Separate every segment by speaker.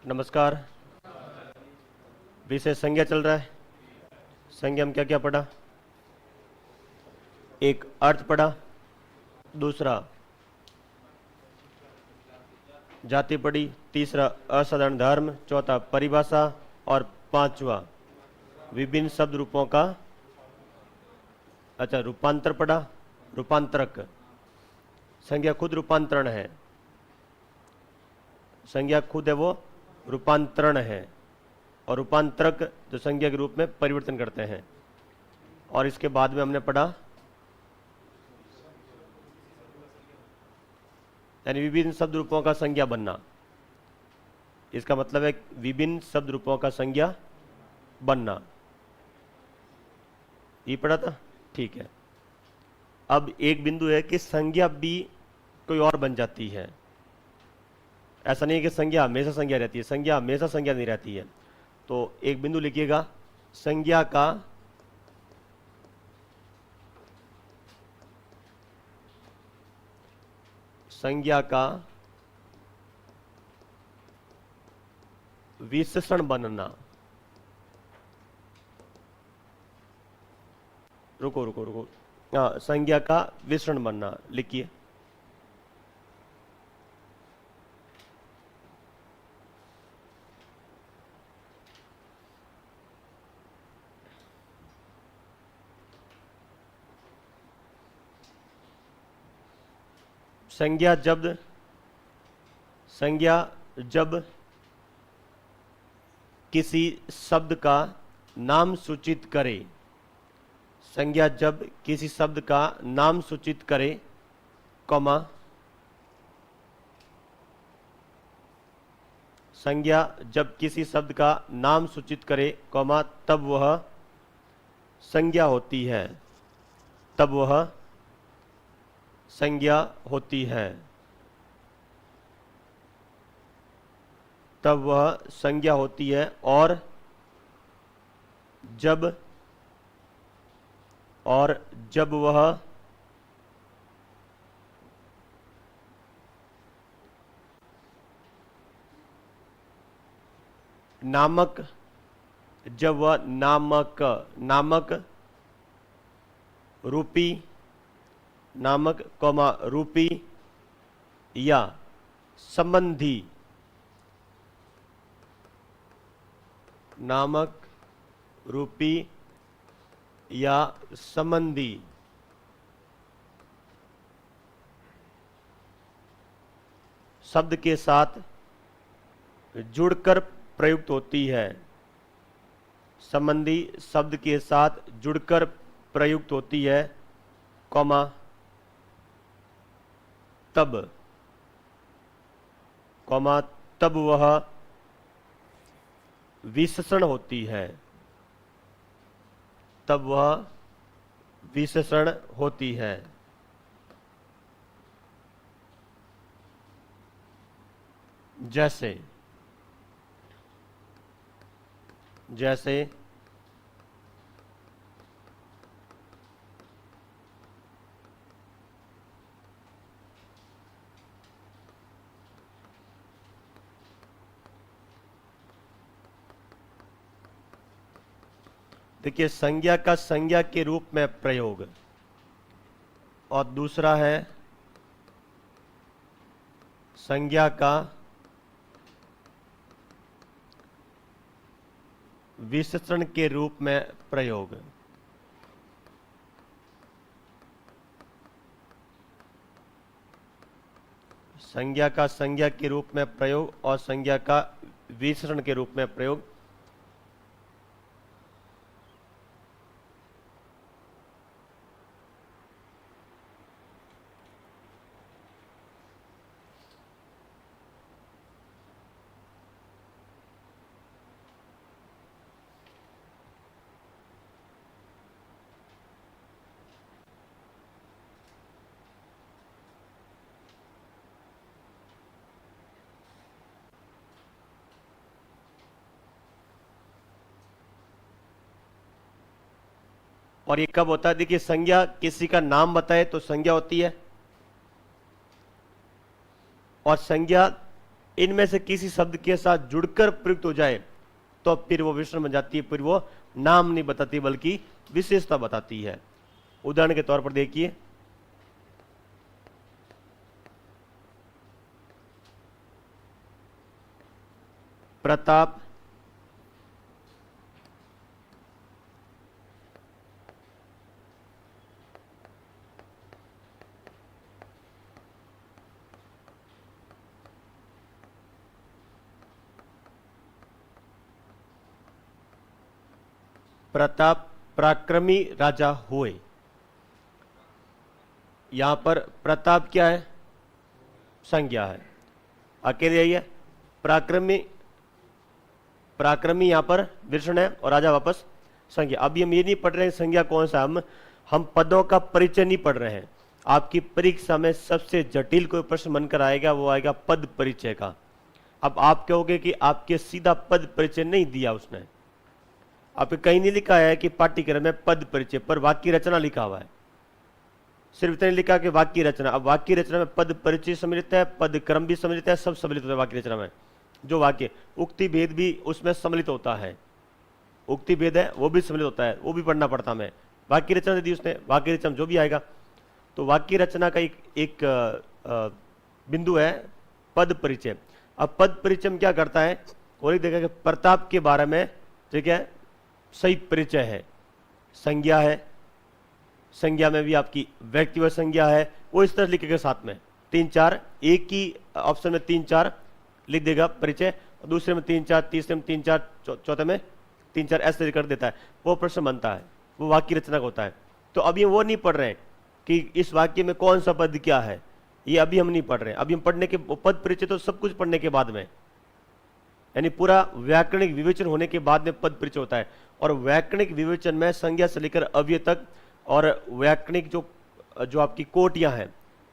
Speaker 1: नमस्कार। विषय संज्ञा चल रहा है। संज्ञा में क्या क्या पढ़ा? एक अर्थ पढ़ा, दूसरा जाति पढ़ी, तीसरा असाधारण धर्म, चौथा परिभाषा और पांचवा विभिन्न शब्द रूपों का रूपांतर पढ़ा। रूपांतरक संज्ञा खुद रूपांतरण है। संज्ञा खुद है वो रूपांतरण है, और रूपांतरक जो संज्ञा के रूप में परिवर्तन करते हैं। और इसके बाद में हमने पढ़ा यानी विभिन्न शब्द रूपों का संज्ञा बनना। इसका मतलब है विभिन्न शब्द रूपों का संज्ञा बनना। ये पढ़ा था, ठीक है। अब एक बिंदु है कि संज्ञा भी कोई और बन जाती है। ऐसा नहीं है कि संज्ञा हमेशा संज्ञा रहती है, संज्ञा हमेशा संज्ञा नहीं रहती है। तो एक बिंदु लिखिएगा, संज्ञा का विशेषण बनना। रुको, हाँ, संज्ञा का विशेषण बनना लिखिए। संज्ञा जब किसी शब्द का नाम सूचित करे, संज्ञा जब किसी शब्द का नाम सूचित करे, कॉमा, संज्ञा जब किसी शब्द का नाम सूचित करे, कॉमा, तब वह संज्ञा होती है। तब वह संज्ञा होती है। तब वह संज्ञा होती है। और जब वह नामक रूपी या संबंधी, नामक रूपी या संबंधी शब्द के साथ जुड़कर प्रयुक्त होती है। संबंधी शब्द के साथ जुड़कर प्रयुक्त होती है, कॉमा, तब वह विशेषण होती है। तब वह विशेषण होती है। जैसे देखिए, संज्ञा का संज्ञा के रूप में प्रयोग, और दूसरा है संज्ञा का विशेषण के रूप में प्रयोग। संज्ञा का संज्ञा के रूप में प्रयोग और संज्ञा का विशेषण के रूप में प्रयोग। और ये कब होता है? देखिए, संज्ञा किसी का नाम बताए तो संज्ञा होती है, और संज्ञा इनमें से किसी शब्द के साथ जुड़कर प्रयुक्त हो जाए तो फिर वो विशेषण बन जाती है, फिर वो नाम नहीं बताती बल्कि विशेषता बताती है। उदाहरण के तौर पर देखिए, प्रताप, प्रताप पराक्रमी राजा हुए। यहां पर प्रताप क्या है? संज्ञा है, अकेले यही है। पराक्रमी, पराक्रमी यहां पर विशेषण है और राजा वापस संज्ञा। अभी हम ये नहीं पढ़ रहे हैं संज्ञा कौन सा, हम पदों का परिचय नहीं पढ़ रहे हैं। आपकी परीक्षा में सबसे जटिल कोई प्रश्न बनकर आएगा, वो आएगा पद परिचय का। अब आप कहोगे कि आपके सीधा पद परिचय नहीं दिया उसने, आपके कहीं नहीं लिखा है कि पाठ्यक्रम में पद परिचय, पर वाक्य रचना लिखा हुआ है। सिर्फ इतने लिखा कि वाक्य रचना। अब वाक्य रचना में पद परिचय सम्मिलित है, पद क्रम भी सम्मिलित है, सब सम्मिलित होता है वाक्य रचना में। जो वाक्य उक्ति भेद भी उसमें सम्मिलित होता है, उक्ति भेद है वो भी सम्मिलित होता है, वो भी पढ़ना पड़ता हमें। वाक्य रचना दे दी उसने, वाक्य रचना जो भी आएगा। तो वाक्य रचना का एक बिंदु है पद परिचय। अब पद परिचय में क्या करता है, वो लिख देगा कि प्रताप के बारे में, ठीक है, सही परिचय है, संज्ञा है, संज्ञा में भी आपकी व्यक्तिगत संज्ञा है, वो इस तरह लिखेगा साथ में 3-4, एक ही ऑप्शन में 3-4 लिख देगा परिचय, दूसरे में 3-4, तीसरे में 3-4, चौथे में 3-4, ऐसे कर देता है। वो प्रश्न बनता है, वो वाक्य रचना का होता है। तो अभी वो नहीं पढ़ रहे हैं कि इस वाक्य में कौन सा पद क्या है, ये अभी हम नहीं पढ़ रहे हैं। अभी हम पढ़ने के पद परिचय तो सब कुछ पढ़ने के बाद में, यानी पूरा व्याकरणिक विवेचन होने के बाद में पद परिचय होता है। और व्याकरणिक विवेचन में संज्ञा से लेकर अव्यय तक और व्याकरणिक जो आपकी कोटियां हैं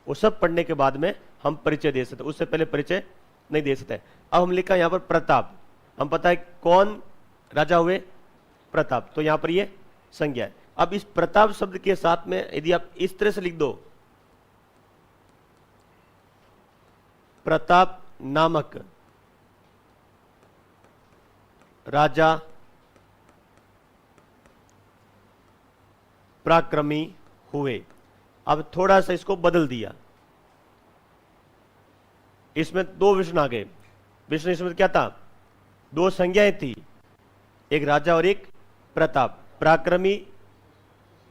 Speaker 1: वो सब पढ़ने के बाद में हम परिचय दे सकते, उससे पहले परिचय नहीं दे सकते। अब हम लिखा यहां पर प्रताप, हम पता है कौन राजा हुए, प्रताप, तो यहां पर ये संज्ञा है। अब इस प्रताप शब्द के साथ में यदि आप इस तरह से लिख दो, प्रताप नामक राजा पराक्रमी हुए। अब थोड़ा सा इसको बदल दिया, इसमें 2 विशेषण आ गए। विशेषण इसमें क्या था, 2 संज्ञाएं थी, एक राजा और एक प्रताप। पराक्रमी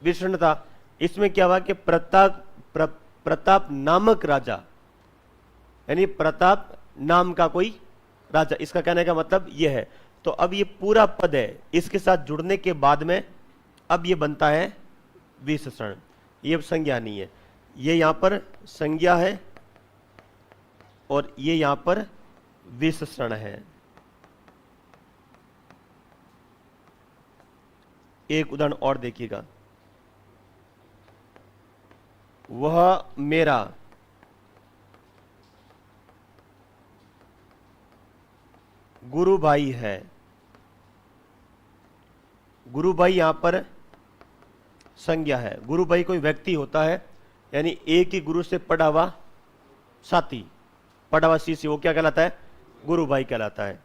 Speaker 1: विशेषण था, इसमें क्या हुआ कि प्रताप नामक राजा, यानी प्रताप नाम का कोई राजा, इसका कहने का मतलब यह है। तो अब ये पूरा पद है, इसके साथ जुड़ने के बाद में अब ये बनता है विशेषण। ये अब संज्ञा नहीं है, ये यहां पर संज्ञा है और ये यहां पर विशेषण है। एक उदाहरण और देखिएगा, वह मेरा गुरु भाई है। गुरु भाई यहां पर संज्ञा है। गुरु भाई कोई व्यक्ति होता है, यानी एक ही गुरु से पढ़ा हुआ साथी, पढ़ा हुआ शिष्य, वो क्या कहलाता है, गुरु भाई कहलाता है।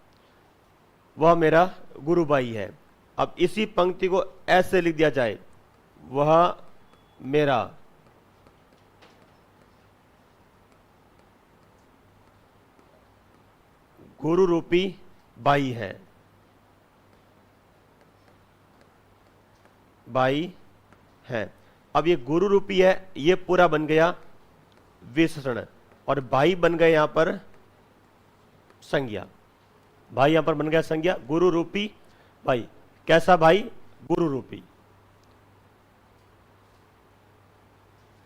Speaker 1: वह मेरा गुरु भाई है। अब इसी पंक्ति को ऐसे लिख दिया जाए, वह मेरा गुरु रूपी भाई है, भाई है। अब ये गुरु रूपी है, ये पूरा बन गया विशेषण, और भाई बन गए यहां पर संज्ञा। भाई यहां पर बन गया संज्ञा, गुरु रूपी भाई। कैसा भाई, गुरु रूपी।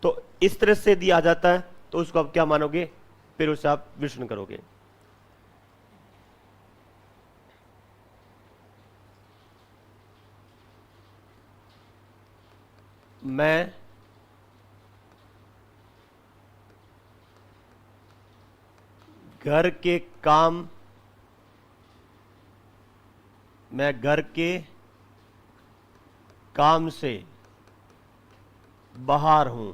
Speaker 1: तो इस तरह से दिया जाता है, तो उसको आप क्या मानोगे, फिर उसे आप विशेषण करोगे। मैं घर के काम, मैं घर के काम से बाहर हूं।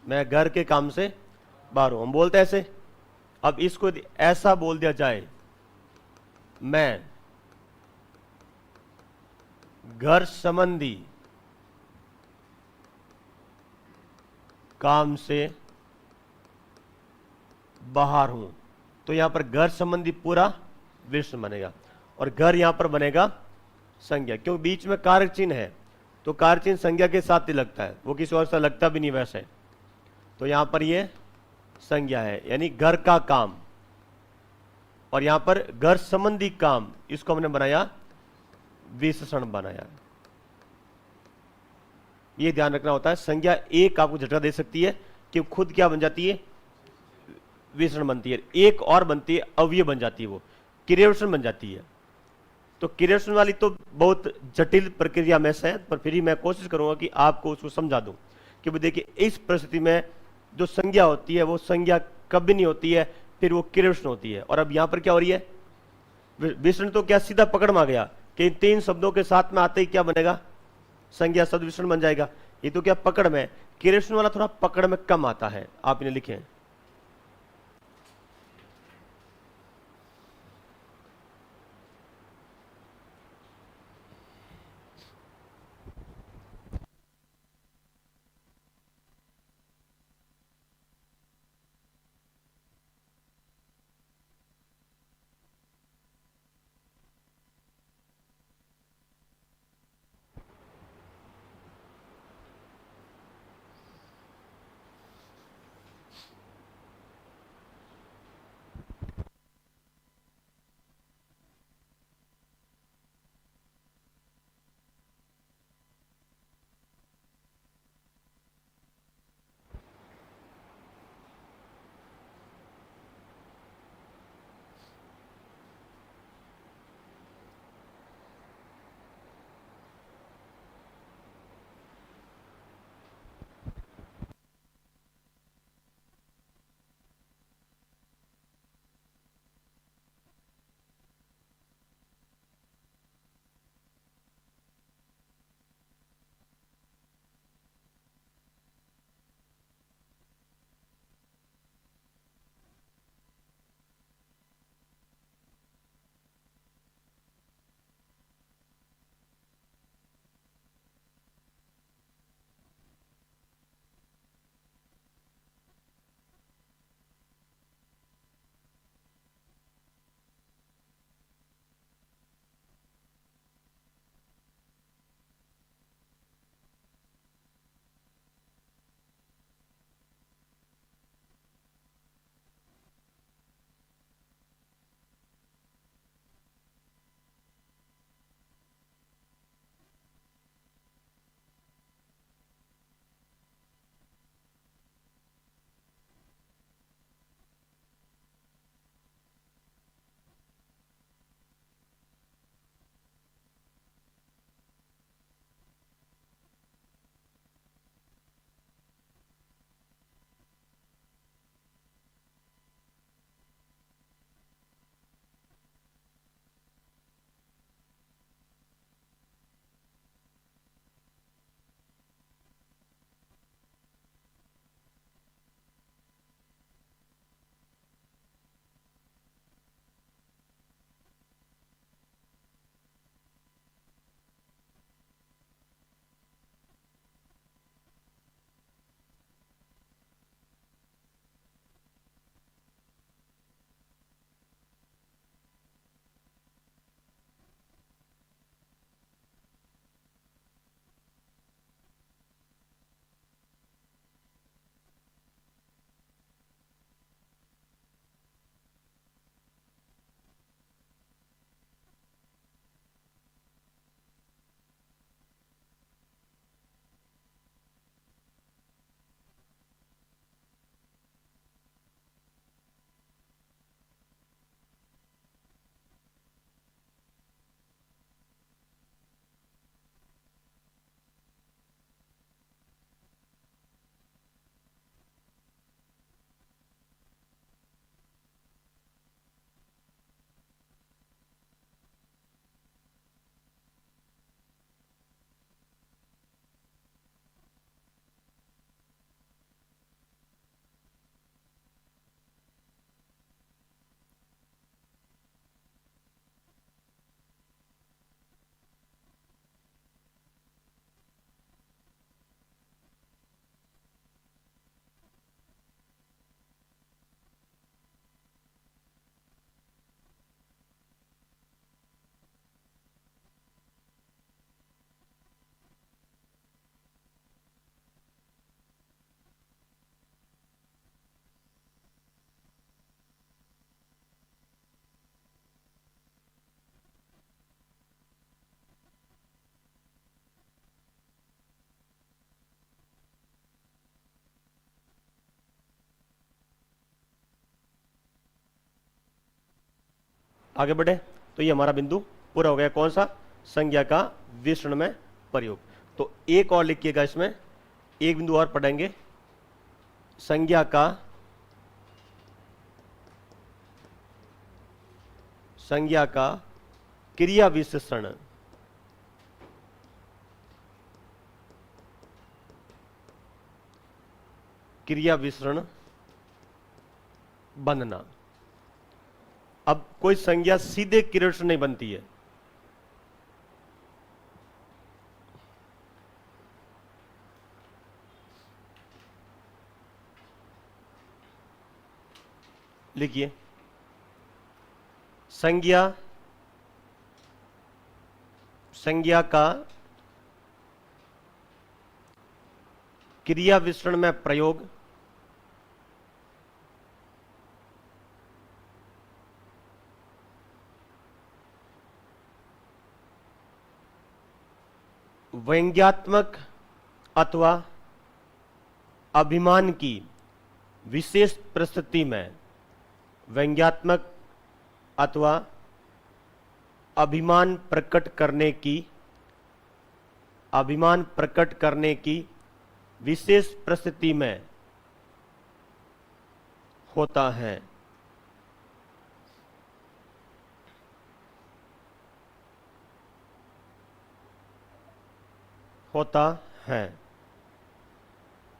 Speaker 1: मैं घर के काम से बाहर हूं, हम बोलते हैं ऐसे, अब इसको यदि ऐसा बोल दिया जाए, मैं घर संबंधी काम से बाहर हूं, तो यहां पर घर संबंधी पूरा विशेषण बनेगा और घर यहां पर बनेगा संज्ञा, क्योंकि बीच में कारक चिन्ह है तो कारक चिन्ह संज्ञा के साथ ही लगता है, वो किसी और से लगता भी नहीं वैसे। तो यहां पर ये संज्ञा है, यानी घर का काम, और यहां पर घर संबंधी काम, इसको हमने बनाया विशेषण बनाया। ये ध्यान रखना होता है, संज्ञा एक आपको झटका दे सकती है कि खुद क्या बन जाती है, विशेषण बनती है, एक और बनती है अवयव बन जाती है, वो क्रियाविशेषण बन जाती है। तो क्रियाविशेषण वाली तो बहुत जटिल प्रक्रिया में से है, पर फिर भी मैं कोशिश करूंगा कि आपको उसको समझा दूं कि भाई देखिए इस परिस्थिति में जो संज्ञा होती है वो संज्ञा कभी नहीं होती है, फिर वो क्रियाविशेषण होती है। और अब यहां पर क्या हो रही है, विशेषण तो क्या सीधा पकड़ में आ गया कि इन तीन शब्दों के साथ में आते ही क्या बनेगा, संज्ञा शब्द विशेषण बन जाएगा। ये तो क्या पकड़ में, क्रियाविशेषण वाला थोड़ा पकड़ में कम आता है, आप इन्हें लिखें। आगे बढ़े तो ये हमारा बिंदु पूरा हो गया। कौन सा? संज्ञा का विशेषण में प्रयोग। तो एक और लिखिएगा, इसमें एक बिंदु और पढ़ेंगे, संज्ञा का क्रिया विशेषण। क्रिया विशेषण बनना। अब कोई संज्ञा सीधे क्रिया विशेषण नहीं बनती है। लिखिए, संज्ञा का क्रिया विशेषण में प्रयोग व्यंग्यात्मक अथवा अभिमान की विशेष परिस्थिति में, व्यंग्यात्मक अथवा अभिमान प्रकट करने की विशेष परिस्थिति में होता है।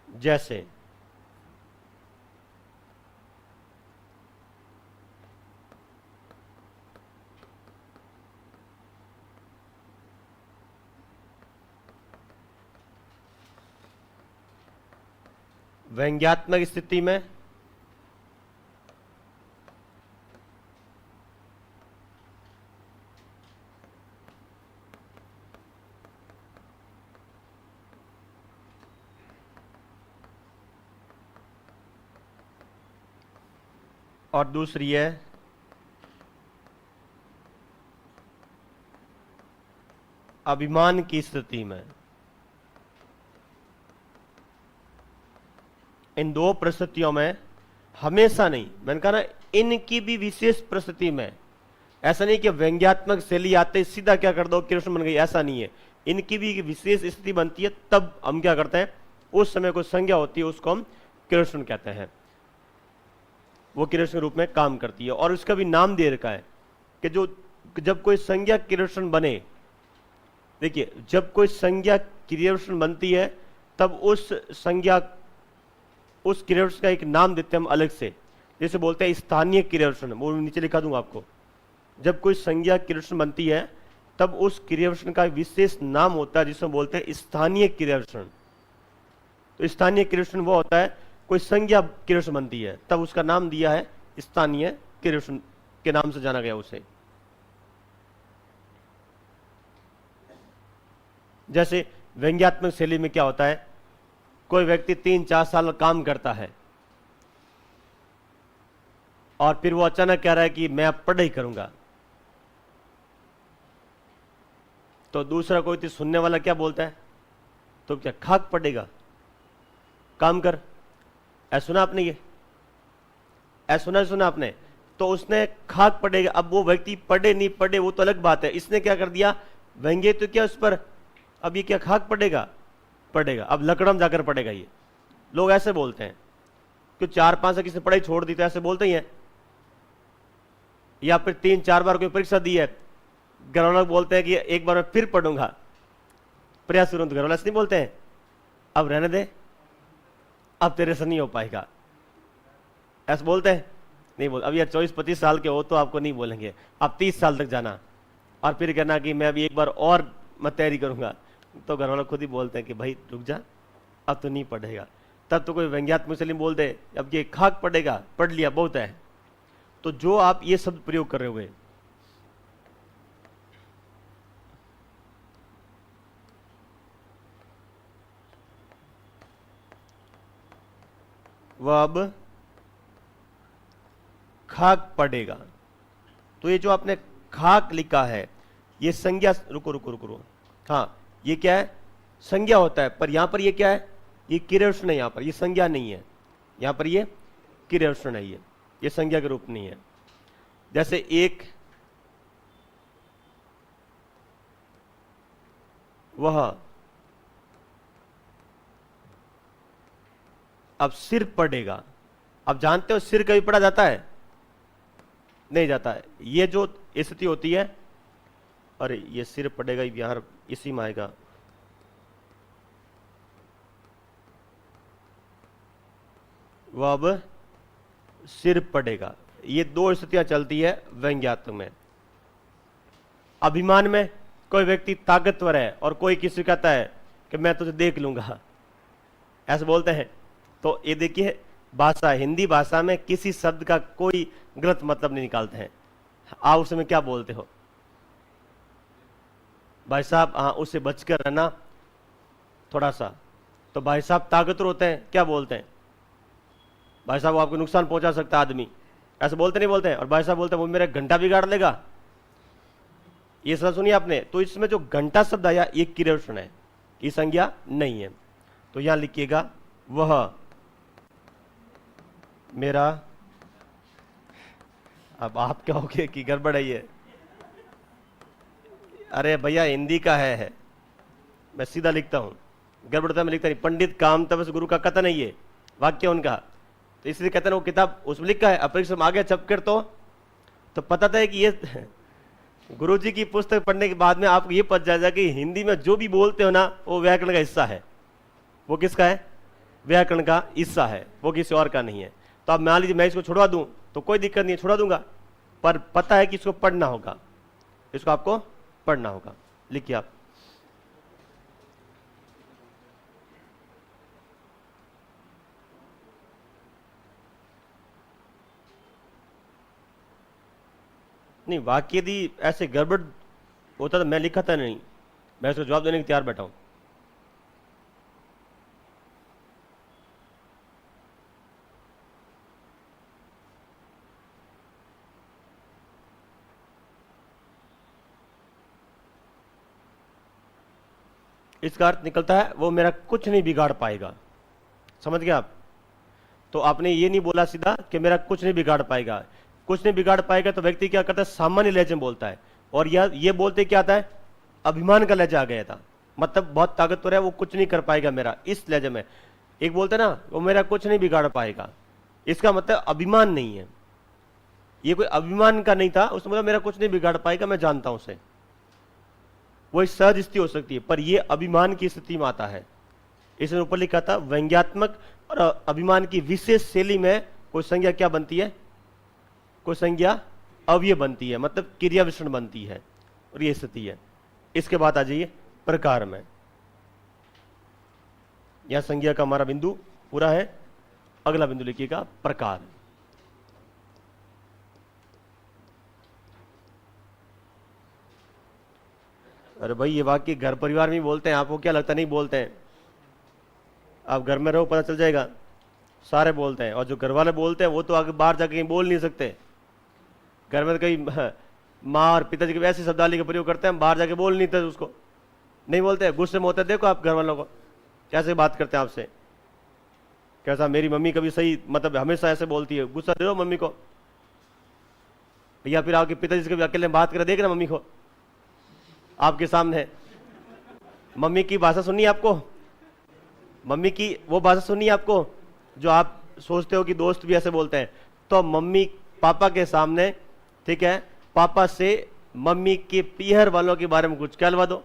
Speaker 1: जैसे व्यंग्यात्मक स्थिति में और दूसरी है अभिमान की स्थिति में। इन दो परिस्थितियों में हमेशा नहीं, मैंने कहा ना, इनकी भी विशेष परिस्थिति में। ऐसा नहीं कि व्यंग्यात्मक शैली आते सीधा क्या कर दो क्रिया विशेषण बन गई, ऐसा नहीं है। इनकी भी विशेष स्थिति बनती है, तब हम क्या करते हैं, उस समय कोई संज्ञा होती है उसको हम क्रिया विशेषण कहते हैं, वो क्रिया विशेषण के रूप में काम करती है। और उसका भी नाम दे रखा है कि जब कोई संज्ञा क्रिया विशेषण बने, देखिए जब कोई संज्ञा क्रिया विशेषण बनती है तब उस क्रिया विशेषण का एक नाम देते हैं हम अलग से, जैसे बोलते हैं स्थानीय क्रिया विशेषण। वो नीचे लिखा दूंगा आपको। जब कोई संज्ञा क्रिया विशेषण बनती है तब उस क्रिया विशेषण का विशेष नाम होता है जिसमें बोलते हैं स्थानीय क्रिया विशेषण। तो स्थानीय क्रिया विशेषण वो होता है, कोई संज्ञा क्रिया विशेषण बनती है तब उसका नाम दिया है स्थानीय क्रिया विशेषण के नाम से जाना गया उसे। जैसे व्यंग्यात्मक शैली में क्या होता है, कोई व्यक्ति 3-4 साल काम करता है और फिर वो अचानक कह रहा है कि मैं अब पढ़ाई करूंगा, तो दूसरा कोई तो सुनने वाला क्या बोलता है, तो क्या खाक पड़ेगा, काम कर। ऐसा सुना आपने, ये ऐसा सुना आपने? तो उसने खाक पड़ेगा। अब वो व्यक्ति पढ़े नहीं पढ़े वो तो अलग बात है, इसने क्या कर दिया, व्यंग्य तो क्या उस पर, अब ये क्या खाक पड़ेगा, अब लकड़म जाकर पड़ेगा। ये लोग ऐसे बोलते हैं कि 4-5 से किसी पढ़ाई छोड़ दी तो ऐसे बोलते ही हैं। या फिर 3-4 बार कोई परीक्षा दी है, घर वाले बोलते हैं कि एक बार मैं फिर पढ़ूंगा, प्रयास करूं, तो घर वाले ऐसे नहीं बोलते हैं, अब रहने दे, अब तेरे से नहीं हो पाएगा, ऐसे बोलते हैं? नहीं बोल। अब यार 24-25 साल के हो तो आपको नहीं बोलेंगे, अब 30 साल तक जाना और फिर कहना कि मैं अभी एक बार और मैं तैयारी करूंगा, तो घर वाले खुद ही बोलते हैं कि भाई रुक जा, अब तो नहीं पढ़ेगा। तब तो कोई व्यंग्यात्मक शैली बोल दे, अब ये खाक पड़ेगा, पढ़ लिया बहुत है। तो जो आप ये शब्द प्रयोग कर रहे हुए, वह अब खाक पड़ेगा, तो ये जो आपने खाक लिखा है ये संज्ञा, रुको, हाँ ये क्या है, संज्ञा होता है, पर यहां पर ये क्या है, ये क्रिया विशेषण है, यहां पर ये संज्ञा नहीं है, यहां पर ये क्रिया विशेषण है, ये संज्ञा के रूप नहीं है। जैसे एक वह अब सिर पड़ेगा। अब जानते हो सिर कभी पड़ा जाता है? नहीं जाता है। ये जो स्थिति होती है, अरे ये सिर पड़ेगा यहां इसी में आएगा, वह अब सिर पड़ेगा। ये दो स्थितियां चलती है व्यंग्यात्मक में। अभिमान में कोई व्यक्ति ताकतवर है और कोई किसी कहता है कि मैं तुझे देख लूंगा, ऐसे बोलते हैं। तो ये देखिए, भाषा, हिंदी भाषा में किसी शब्द का कोई गलत मतलब नहीं निकालते हैं। आप उसमें क्या बोलते हो भाई साहब? हाँ, उससे बचकर रहना थोड़ा सा। तो भाई साहब ताकतवर होते हैं, क्या बोलते हैं? भाई साहब वो आपको नुकसान पहुंचा सकता है आदमी, ऐसे बोलते नहीं बोलते हैं? और भाई साहब बोलते हैं वो मेरा घंटा बिगाड़ लेगा। ये सब सुनिए आपने। तो इसमें जो घंटा शब्द आया ये क्रियाविशेषण है, ये संज्ञा नहीं है। तो यहां लिखिएगा वह मेरा। अब आप कहोगे कि गड़बड़ है ये। अरे भैया हिंदी का है, मैं सीधा लिखता हूं, गड़बड़ता मैं लिखता नहीं। पंडित कामतपस गुरु का कथन है ये, वाक्य उनका। तो इसलिए कहते हैं वो किताब उसमें लिखा है, अपरिश्रम में आगे छपकर तो पता था कि ये गुरुजी की पुस्तक पढ़ने के बाद में आपको ये पता जाएगा कि हिंदी में जो भी बोलते हो ना वो व्याकरण का हिस्सा है। वो किसका है? व्याकरण का हिस्सा है, वो किसी और का नहीं है। तो अब मान लीजिए मैं इसको छुड़वा दूं तो कोई दिक्कत नहीं है, छुड़ा दूंगा, पर पता है कि इसको पढ़ना होगा, इसको आपको पढ़ना होगा। लिखिए आप, नहीं वाक्य यदि ऐसे गड़बड़ होता तो मैं लिखा था नहीं, मैं इसको जवाब देने के तैयार बैठा हूं। इसका अर्थ निकलता है वो मेरा कुछ नहीं बिगाड़ पाएगा। समझ गए आप? तो आपने ये नहीं बोला सीधा कि मेरा कुछ नहीं बिगाड़ पाएगा। कुछ नहीं बिगाड़ पाएगा तो व्यक्ति क्या करता है? सामान्य लहजे में बोलता है। और ये बोलते क्या आता है? अभिमान का लहजा आ गया था, मतलब बहुत ताकतवर है, वो कुछ नहीं कर पाएगा मेरा, इस लहजे में। एक बोलते ना वो मेरा कुछ नहीं बिगाड़ पाएगा, इसका मतलब अभिमान नहीं है। ये कोई अभिमान का नहीं था, उसमें मतलब मेरा कुछ नहीं बिगाड़ पाएगा, मैं जानता हूं उसे। वो एक सहज स्थिति हो सकती है, पर यह अभिमान की स्थिति में आता है। इसने ऊपर लिखा था व्यंग्यात्मक और अभिमान की विशेष शैली में कोई संज्ञा क्या बनती है? कोई संज्ञा अव्यय बनती है, मतलब क्रिया विशेषण बनती है, और ये स्थिति है। इसके बाद आ जाइए प्रकार में। यह संज्ञा का हमारा बिंदु पूरा है। अगला बिंदु लिखिएगा प्रकार। अरे भाई ये वाक्य घर परिवार में बोलते हैं, आपको क्या लगता नहीं बोलते हैं? आप घर में रहो पता चल जाएगा, सारे बोलते हैं। और जो घर वाले बोलते हैं वो तो आगे बाहर जाके कहीं बोल नहीं सकते। घर में तो कहीं माँ और पिताजी के ऐसी शब्दावली का प्रयोग करते हैं, हम बाहर जाके बोल नहीं थे उसको, नहीं बोलते, गुस्से में होते। देखो आप घर वालों को कैसे बात करते हैं आपसे, कैसा। मेरी मम्मी कभी सही मतलब हमेशा ऐसे बोलती है, गुस्सा दे दो मम्मी को, या फिर आपके पिताजी से कभी अकेले बात कर देखना मम्मी को आपके सामने। मम्मी की भाषा सुननी है आपको, मम्मी की वो भाषा सुननी है आपको जो आप सोचते हो कि दोस्त भी ऐसे बोलते हैं। तो मम्मी पापा के सामने, ठीक है, पापा से मम्मी के पीहर वालों के बारे में कुछ कहलवा दो,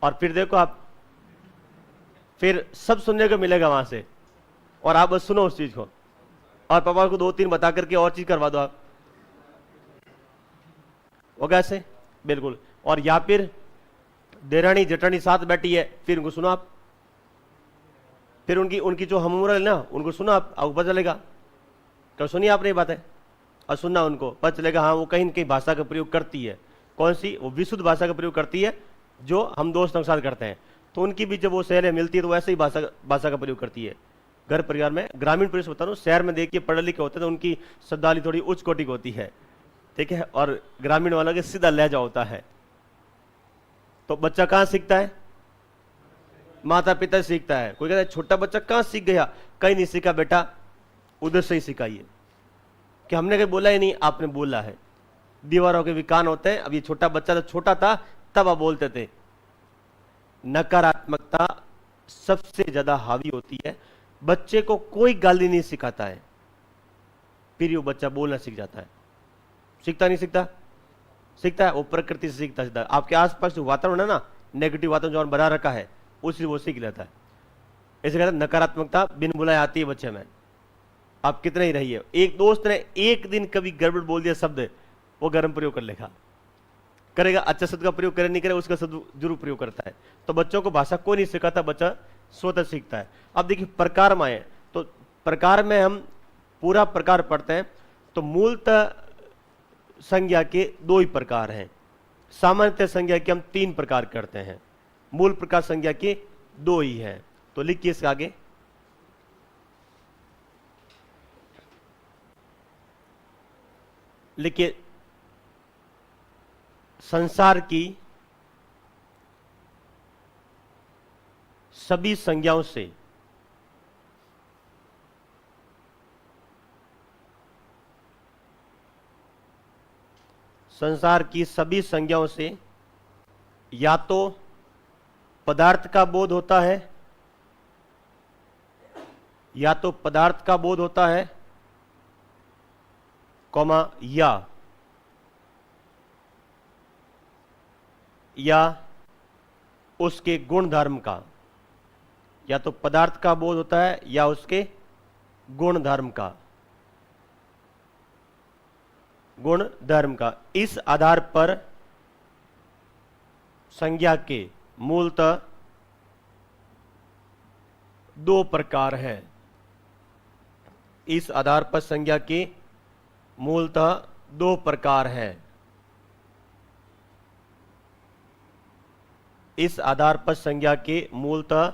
Speaker 1: और फिर देखो आप, फिर सब सुनने को मिलेगा वहां से, और आप बस सुनो उस चीज को, और पापा को 2-3 बता करके और चीज करवा दो आप, होगा ऐसे बिल्कुल। और या फिर देरानी जेठानी साथ बैठी है, फिर उनको सुनो आप, फिर उनकी जो हम उम्र है ना उनको सुनो आप, आपको पता चलेगा। कब सुनिए आपने ये बात है, और सुनना उनको पता चलेगा हाँ वो कहीं न कहीं भाषा का प्रयोग करती है। कौन सी? वो विशुद्ध भाषा का प्रयोग करती है जो हम दोस्तों के साथ करते हैं। तो उनकी भी जब वो सहेलियां मिलती है तो वैसे ही भाषा का प्रयोग करती है घर परिवार में। ग्रामीण परिवेश बता रहा हूँ, शहर में देखिए पढ़े लिखे होते हैं तो उनकी शब्दावली थोड़ी उच्च कोटि की होती है, ठीक है, और ग्रामीण वालों के सीधा लहजा होता है। तो बच्चा कहाँ सीखता है? माता पिता सीखता है। कोई कहता है छोटा बच्चा कहाँ सीख गया? कहीं नहीं सीखा बेटा, उधर से ही सिखाइए। कि हमने कहीं बोला ही नहीं, आपने बोला है। दीवारों के भी कान होते हैं। अब ये छोटा बच्चा तो छोटा था तब आप बोलते थे, नकारात्मकता सबसे ज्यादा हावी होती है। बच्चे को कोई गाली नहीं सिखाता है, फिर वो बच्चा बोलना सीख जाता है। सीखता नहीं सीखता? सीखता है, वो प्रकृति से सीखता। आपके आसपास जो वातावरण है ना, नेगेटिव वातावरण जो बना रखा है, उसी वो सीख लेता है। इसे कहते हैं नकारात्मकता बिन बुलाए आती है बच्चे में। आप कितने ही रहिए, एक दोस्त ने एक दिन कभी गड़बड़ बोल दिया शब्द, वो गर्म प्रयोग कर लेगा, करेगा। अच्छा शब्द का प्रयोग करे नहीं करे, उसका शब्द जरूर प्रयोग करता है। तो बच्चों को भाषा कोई नहीं सिखाता, बच्चा स्वतः सीखता है। अब देखिए प्रकार में आए, तो प्रकार में हम पूरा प्रकार पढ़ते हैं, तो मूलतः संज्ञा के दो ही प्रकार हैं। सामान्यतः संज्ञा के हम तीन प्रकार करते हैं, मूल प्रकार संज्ञा के दो ही हैं। तो लिखिए इसके आगे, लिखिए संसार की सभी संज्ञाओं से संसार की सभी संज्ञाओं से या तो पदार्थ का बोध होता है, या तो पदार्थ का बोध होता है, कॉमा या उसके गुण धर्म का। या तो पदार्थ का बोध होता है या उसके गुण धर्म का, गुण धर्म का। इस आधार पर संज्ञा के मूलतः दो प्रकार हैं। इस आधार पर संज्ञा के मूलतः दो प्रकार हैं। इस आधार पर संज्ञा के मूलतः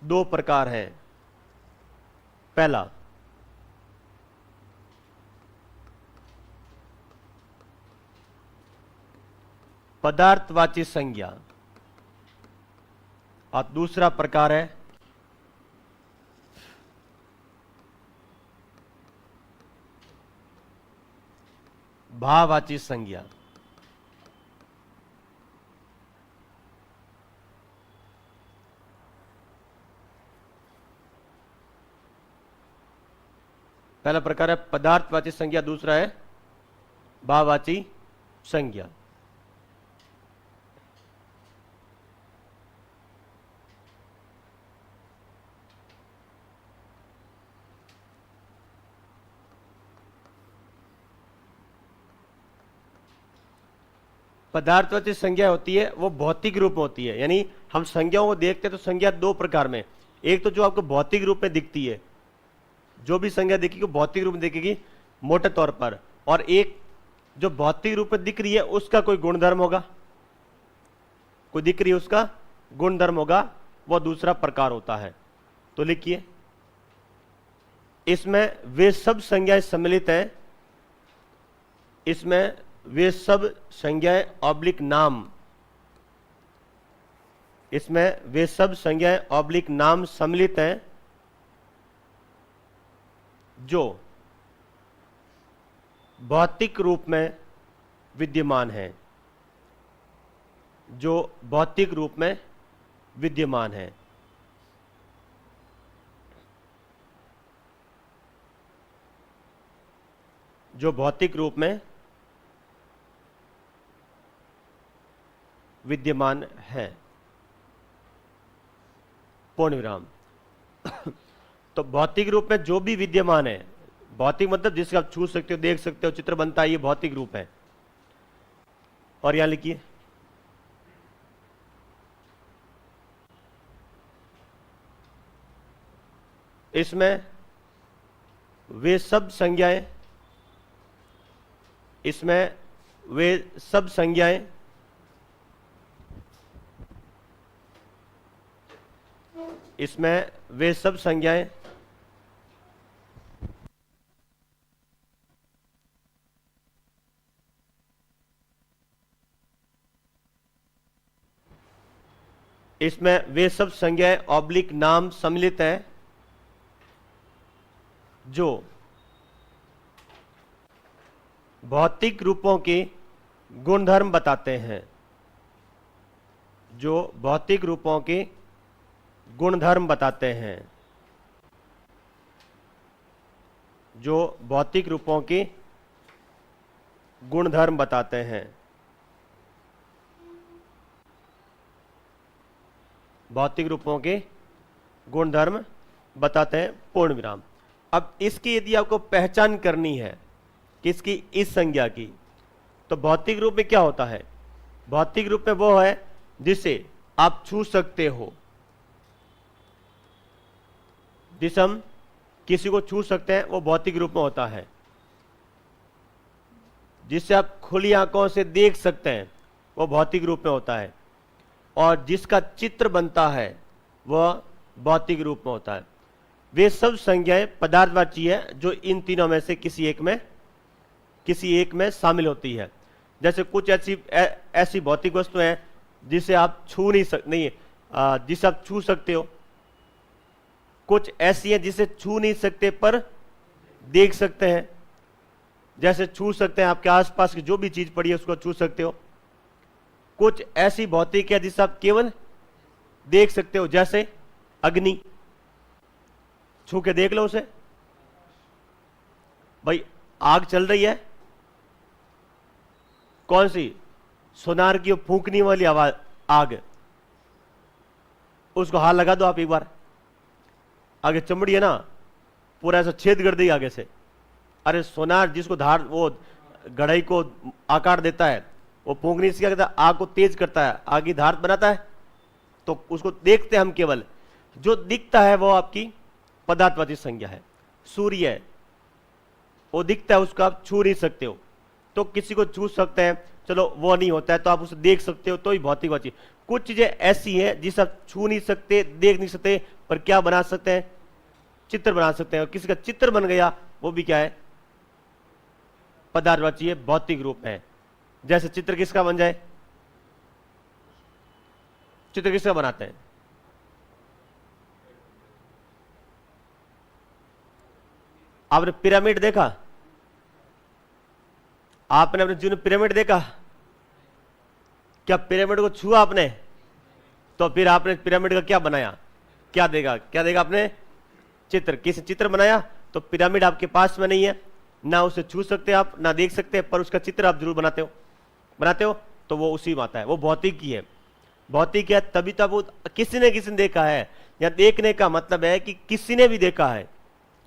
Speaker 1: दो प्रकार हैं। पहला, पदार्थवाची संज्ञा, और दूसरा प्रकार है भाववाची संज्ञा। पहला प्रकार है पदार्थवाची संज्ञा, दूसरा है भाववाची संज्ञा। पदार्थवाची संज्ञा होती है वो भौतिक रूप में होती है, यानी हम संज्ञाओं को देखते हैं तो संज्ञा दो प्रकार में, एक तो जो आपको भौतिक रूप में दिखती है, जो भी संज्ञा दिखेगी भौतिक रूप में दिखेगी मोटे तौर पर, और एक जो भौतिक रूप में दिख रही है उसका कोई गुणधर्म होगा, कोई दिख रही है उसका गुणधर्म होगा, वह दूसरा प्रकार होता है। तो लिखिए, इसमें वे सब संज्ञाएं सम्मिलित हैं, इसमें वे सब संज्ञाएं ऑब्लिक नाम, इसमें वे सब संज्ञाएं ऑब्लिक नाम सम्मिलित हैं जो भौतिक रूप में विद्यमान है, जो भौतिक रूप में विद्यमान है। जो भौतिक रूप में विद्यमान है। पूर्ण विराम। तो भौतिक रूप में जो भी विद्यमान है, भौतिक मतलब जिसका आप छू सकते हो, देख सकते हो, चित्र बनता है, ये भौतिक रूप है। और यहां लिखिए, इसमें वे सब संज्ञाएं, इसमें वे सब संज्ञाएं इसमें वे सब संज्ञाएं इसमें वे सब संज्ञाएं ऑब्लिक नाम सम्मिलित हैं जो भौतिक रूपों के गुणधर्म बताते हैं, जो भौतिक रूपों के गुणधर्म बताते हैं, जो भौतिक रूपों के गुणधर्म बताते हैं, भौतिक रूपों के गुणधर्म बताते हैं, पूर्ण विराम। अब इसकी यदि आपको पहचान करनी है किसकी, इस संज्ञा की, तो भौतिक रूप में क्या होता है? भौतिक रूप में वो है जिसे आप छू सकते हो, जिसे हम किसी को छू सकते हैं, वो भौतिक रूप में होता है। जिसे आप खुली आंखों से देख सकते हैं, वो भौतिक रूप में होता है। और जिसका चित्र बनता है, वह भौतिक रूप में होता है। वे सब संज्ञाएं पदार्थवाची है जो इन तीनों में से किसी एक में शामिल होती है। जैसे कुछ ऐसी भौतिक वस्तुएं हैं जिसे आप छू नहीं जिसे आप छू सकते हो। कुछ ऐसी हैं जिसे छू नहीं सकते पर देख सकते हैं। जैसे छू सकते हैं, आपके आसपास की जो भी चीज पड़ी है उसको छू सकते हो। कुछ ऐसी भौतिक है जिसे आप केवल देख सकते हो, जैसे अग्नि, छू के देख लो उसे। भाई आग चल रही है, कौन सी? सोनार की फूंकने वाली आवाज आग, उसको हाथ लगा दो आप एक बार। आगे चमड़ी है ना, पूरा ऐसा छेद कर दी आगे से। अरे सोनार जिसको धार, वो गढ़ई को आकार देता है, वो फूंकने से क्या करता है? आग को तेज करता है, आग की धार बनाता है। तो उसको देखते हैं हम केवल, जो दिखता है वो आपकी पदार्थवाची संज्ञा है। सूर्य है, वो दिखता है, उसको आप छू नहीं सकते हो। तो किसी को छू सकते हैं, चलो वो नहीं होता है तो आप उसे देख सकते हो, तो ही भौतिकवाची। कुछ चीजें ऐसी हैं जिसे आप छू नहीं सकते, देख नहीं सकते, पर क्या बना सकते हैं? चित्र बना सकते हैं। और किसी का चित्र बन गया, वो भी क्या है? पदार्थवाची है, भौतिक रूप है। जैसे चित्र किसका बन जाए? चित्र किसका बनाते हैं? आपने पिरामिड देखा? आपने अपने जीवन में पिरामिड देखा? क्या पिरामिड को छुआ आपने? तो फिर आपने पिरामिड का क्या बनाया? क्या देगा आपने? चित्र। किसी चित्र बनाया, तो पिरामिड आपके पास में नहीं है, ना उसे छू सकते आप, ना देख सकते, पर उसका चित्र आप जरूर बनाते हो, तो वो उसी में आता है। वो भौतिक ही है। भौतिक है तभी तो वो किसी ने देखा है। या देखने का मतलब है कि किसी ने भी देखा है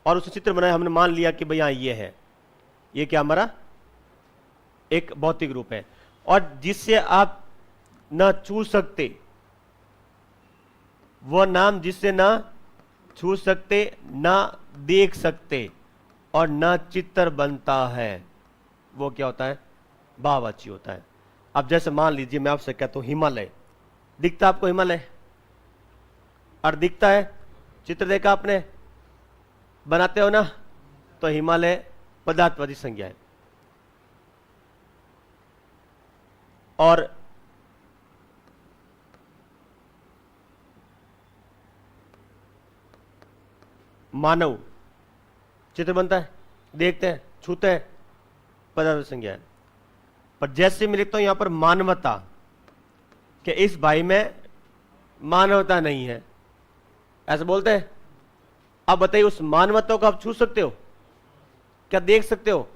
Speaker 1: और उसे चित्र बनाया, हमने मान लिया कि भैया ये है। ये क्या हमारा एक भौतिक रूप है। और जिससे आप ना छू सकते, वह नाम जिससे ना छू सकते, ना देख सकते और ना चित्र बनता है, वो क्या होता है? भाववाची होता है। अब जैसे मान लीजिए मैं आपसे कहता हूं हिमालय, दिखता आपको हिमालय? और दिखता है, चित्र देखा आपने, बनाते हो ना, तो हिमालय पदार्थवाची संज्ञा है। और मानव चित्र बनता है, देखते हैं, छूते हैं, पदार्थ संज्ञा है। पर जैसे मैं लिखता हूं यहां पर मानवता, कि इस भाई में मानवता नहीं है, ऐसा बोलते हैं। अब बताइए, उस मानवता को आप छू सकते हो? क्या देख सकते हो?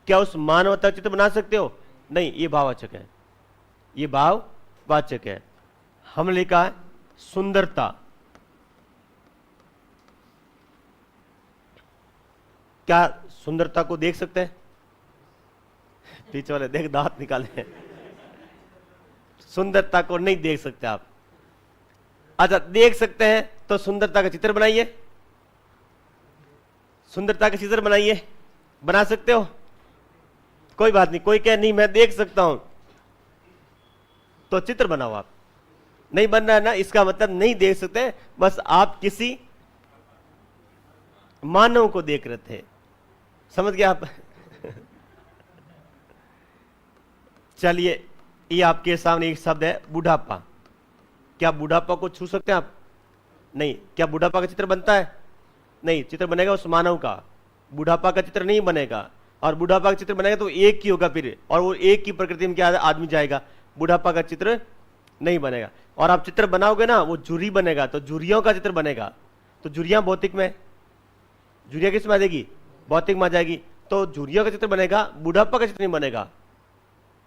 Speaker 1: क्या उस मानवता चित्र बना सकते हो? नहीं, ये भाववाचक है, ये भाववाचक है। हमने लिखा है सुंदरता। क्या सुंदरता को देख सकते हैं? पीछे वाले देख दांत निकाले। सुंदरता को नहीं देख सकते आप। अच्छा, देख सकते हैं तो सुंदरता का चित्र बनाइए, सुंदरता का चित्र बनाइए। बना सकते हो? कोई बात नहीं। कोई कहे नहीं मैं देख सकता हूं, तो चित्र बनाओ आप। नहीं बनना है ना, इसका मतलब नहीं देख सकते, बस आप किसी मानव को देख रहे थे। समझ गए आप? चलिए, ये आपके सामने एक शब्द है बुढ़ापा। क्या बुढ़ापा को छू सकते हैं आप? नहीं। क्या बुढ़ापा का चित्र बनता है? नहीं। चित्र बनेगा उस मानव का, बुढ़ापा का चित्र नहीं बनेगा। और बुढ़ापा का चित्र बनेगा तो एक ही होगा फिर, और वो एक की प्रकृति में क्या आदमी जाएगा। बुढ़ापा का चित्र नहीं बनेगा। और आप चित्र बनाओगे ना, वो झुर्री बनेगा, तो झुर्रियों का चित्र बनेगा। तो झुर्रियां भौतिक में, झुर्रिया किस में आ जाएगी? भौतिक में आ जाएगी। तो झुर्रियों का चित्र बनेगा, बुढ़ापा का चित्र नहीं बनेगा।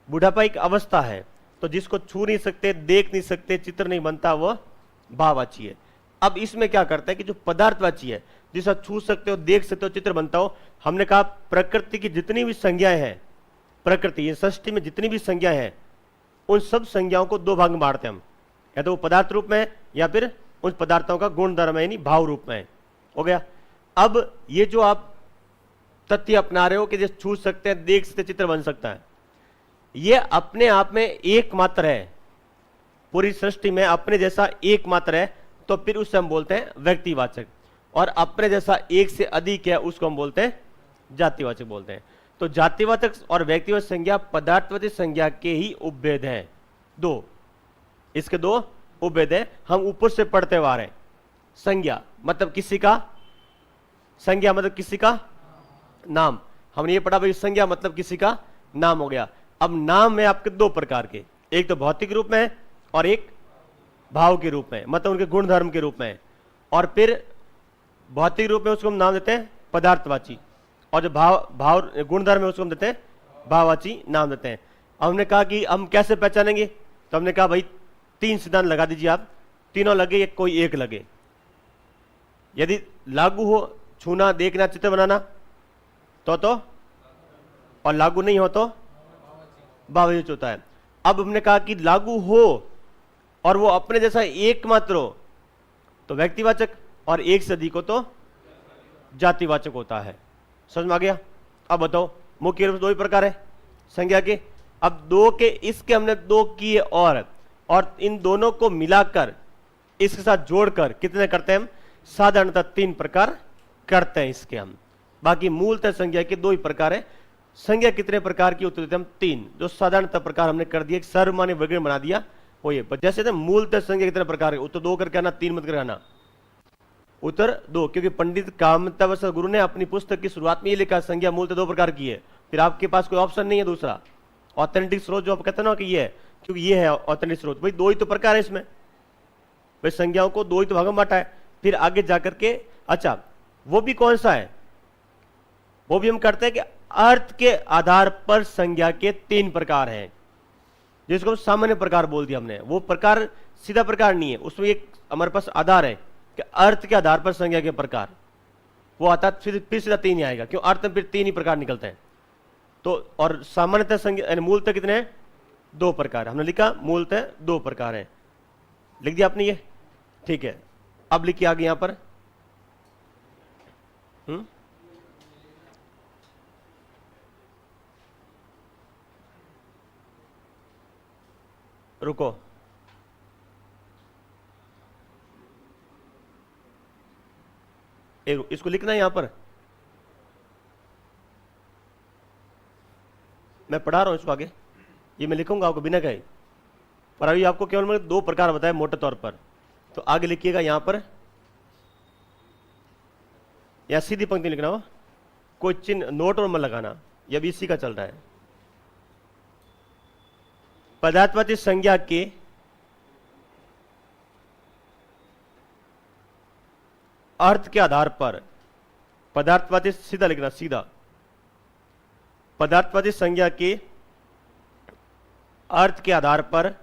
Speaker 1: बुढ़ापा एक अवस्था है, तो जिसको छू नहीं सकते, देख नहीं सकते, चित्र नहीं बनता, वो भाववाची है। अब इसमें क्या करता है कि जो पदार्थवाची है, जिसे आप छू सकते हो, देख सकते हो, चित्र बनता हो, हमने कहा प्रकृति की जितनी भी संज्ञाएं हैं, प्रकृति ये सृष्टि में जितनी भी संज्ञाएं हैं, उन सब संज्ञाओं को दो भाग में बांटते हैं हम, या तो वो पदार्थ रूप में है या फिर उन पदार्थों का गुण धर्म है, यानी भाव रूप में है। हो गया। अब ये जो आप तथ्य अपना रहे हो कि जैसे छू सकते हैं, देख सकते, चित्र बन सकता है, ये अपने आप में एकमात्र है, पूरी सृष्टि में अपने जैसा एकमात्र है, तो फिर उससे हम बोलते हैं व्यक्तिवाचक। और अपने जैसा एक से अधिक है, उसको हम बोलते हैं जातिवाचक बोलते हैं। तो जातिवाचक और व्यक्तिवाचक संज्ञा पदार्थवाचक संज्ञा के ही उपभेद हैं। दो, इसके दो उपभेद है, हम ऊपर से पढ़ते हुए आ रहे हैं। संज्ञा मतलब किसी का, संज्ञा मतलब किसी का नाम, हमने ये पढ़ा भाई, संज्ञा मतलब किसी का नाम हो गया। अब नाम है आपके दो प्रकार के, एक तो भौतिक रूप में है और एक भाव के रूप में, मतलब उनके गुण धर्म के रूप में है। और फिर भौतिक रूप में उसको हम नाम देते हैं पदार्थवाची, और जो भाव गुण धर्म है उसको हम देते हैं भाववाची नाम देते हैं। हमने कहा कि हम कैसे पहचानेंगे, तो हमने कहा भाई तीन सिद्धांत लगा दीजिए आप, तीनों लगे या कोई एक लगे। यदि लागू हो छूना, देखना, चित्र बनाना तो और लागू नहीं हो तो भाववाची होता है। अब हमने कहा कि लागू हो और वो अपने जैसा एकमात्र हो तो व्यक्तिवाचक, और एक से अधिक हो तो जातिवाचक होता है। समझ में आ गया? अब बताओ, मुख्य रूप से दो ही प्रकार है संज्ञा के। अब दो के, इसके हमने दो किए, और इन दोनों को मिलाकर इसके साथ जोड़कर कितने करते हैं हम? साधारणतः तीन प्रकार करते हैं इसके हम। बाकी मूलतः संज्ञा के दो ही प्रकार है। संज्ञा कितने प्रकार की? उत्तर देते हम तीन, जो साधारणतः प्रकार हमने कर दिया, सर्वमान्य वर्गीकरण बना दिया वो ये। जैसे मूलतः संज्ञा कितने प्रकार है, उत्तर दो करके आना, तीन मत करना, उत्तर दो। क्योंकि पंडित कामतावसर गुरु ने अपनी पुस्तक की शुरुआत में ये लिखा, संज्ञा मूलतः दो प्रकार की है। फिर आपके पास कोई ऑप्शन नहीं है दूसरा, ऑथेंटिक स्रोत जो आप कहते हैं ना कि ये है, क्योंकि ये है ऑथेंटिक स्रोत। भाई दो ही तो प्रकार है इसमें, भाई संज्ञाओं को दो ही तो भाग में बांटा है। फिर आगे जाकर के, अच्छा वो भी कौन सा है, वो भी हम करते हैं कि अर्थ के आधार पर संज्ञा के तीन प्रकार हैं, जिसको सामान्य प्रकार बोल दिया हमने। वो प्रकार सीधा प्रकार नहीं है, उसमें एक हमारे पास आधार है कि अर्थ के आधार पर संज्ञा के प्रकार, वो आता फिर सीधा तीन ही आएगा, क्यों अर्थ में फिर तीन ही प्रकार निकलते हैं। तो और सामान्यतः संज्ञा मूलतः कितने हैं? दो प्रकार। हमने लिखा मूलतः दो प्रकार है, लिख दिया आपने ये, ठीक है। अब लिखिए आगे यहां पर, रुको, इसको लिखना है यहां पर, मैं पढ़ा रहा हूं इसको आगे, ये मैं लिखूंगा आपको बिना कहे, पर अभी आपको केवल मैंने दो प्रकार बताए मोटे तौर पर। तो आगे लिखिएगा यहां पर, या सीधी पंक्ति लिखना हो, कोई चिन्ह नोट और मत लगाना, यह भी इसी का चल रहा है। पदार्थवाची संज्ञा के अर्थ के आधार पर, पदार्थवाची सीधा लिखना, सीधा, पदार्थवाची संज्ञा के अर्थ के आधार पर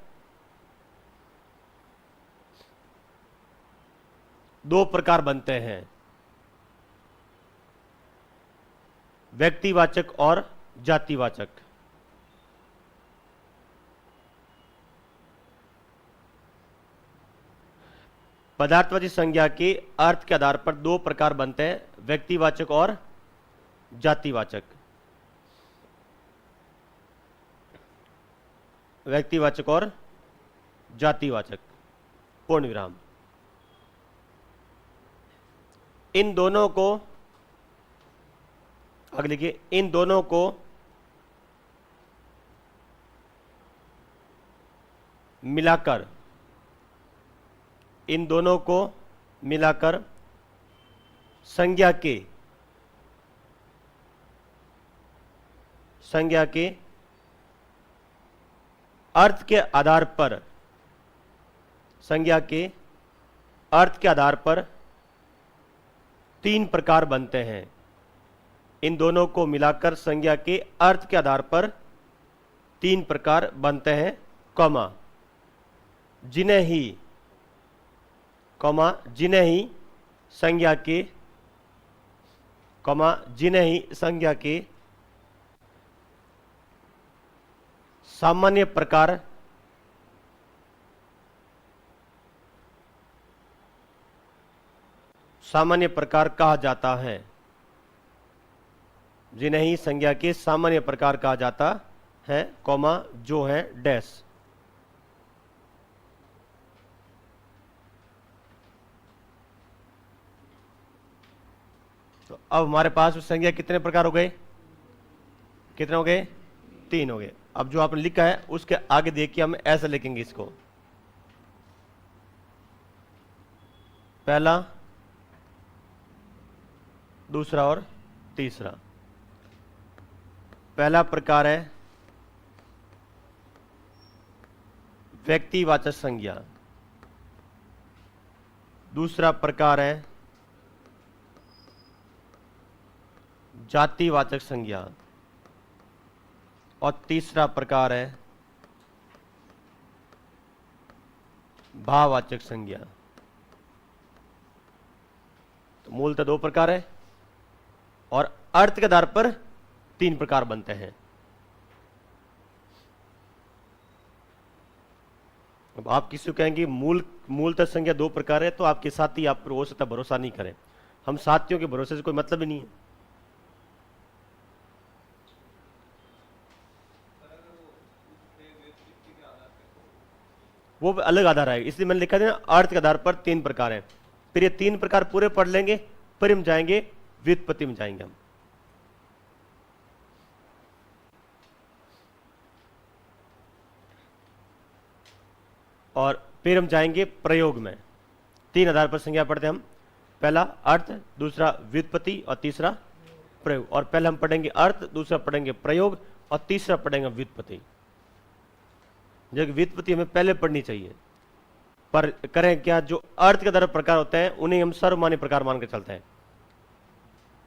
Speaker 1: दो प्रकार बनते हैं, व्यक्तिवाचक और जातिवाचक। पदार्थवाची संज्ञा के अर्थ के आधार पर दो प्रकार बनते हैं, व्यक्तिवाचक और जातिवाचक। व्यक्तिवाचक और जातिवाचक, पूर्ण विराम। इन दोनों को आगे लिखिए, इन दोनों को मिलाकर, इन दोनों को मिलाकर संज्ञा के अर्थ के आधार पर संज्ञा के अर्थ के आधार पर 3 प्रकार बनते हैं। इन दोनों को मिलाकर संज्ञा के अर्थ के आधार पर 3 प्रकार बनते हैं, जिन्हें ही संज्ञा के सामान्य प्रकार कहा जाता है। जिन्हें ही संज्ञा के सामान्य प्रकार कहा जाता है, जो है डैश। तो अब हमारे पास संज्ञा कितने प्रकार हो गए? कितने हो गए? 3 हो गए। अब जो आपने लिखा है उसके आगे देखिए, हम ऐसे लिखेंगे इसको। पहला, दूसरा और तीसरा। पहला प्रकार है व्यक्तिवाचक संज्ञा। दूसरा प्रकार है जातिवाचक संज्ञा। और तीसरा प्रकार है भाववाचक संज्ञा। तो मूलतः 2 प्रकार है और अर्थ के आधार पर 3 प्रकार बनते हैं। अब आप किसी को कहेंगे मूलतः संज्ञा 2 प्रकार है, तो आपके साथी आप पर हो सकता भरोसा नहीं करें। हम साथियों के भरोसे से कोई मतलब ही नहीं है। वो अलग आधार आएगा, इसलिए मैंने लिखा था ना, अर्थ के आधार पर 3 प्रकार है। फिर ये 3 प्रकार पूरे पढ़ लेंगे, फिर हम जाएंगे व्युत्पत्ति में जाएंगे हम। और फिर हम जाएंगे प्रयोग में। 3 आधार पर संज्ञा पढ़ते हैं हम। पहला अर्थ, दूसरा व्युत्पत्ति और तीसरा प्रयोग। और पहले हम पढ़ेंगे अर्थ, दूसरा पढ़ेंगे प्रयोग और तीसरा पढ़ेंगे व्युत्पत्ति। जो व्युत्पत्ति हमें पहले पढ़नी चाहिए, पर करें क्या, जो अर्थ के आधार पर प्रकार होते हैं उन्हें हम सर्वमान्य प्रकार मानकर चलते हैं।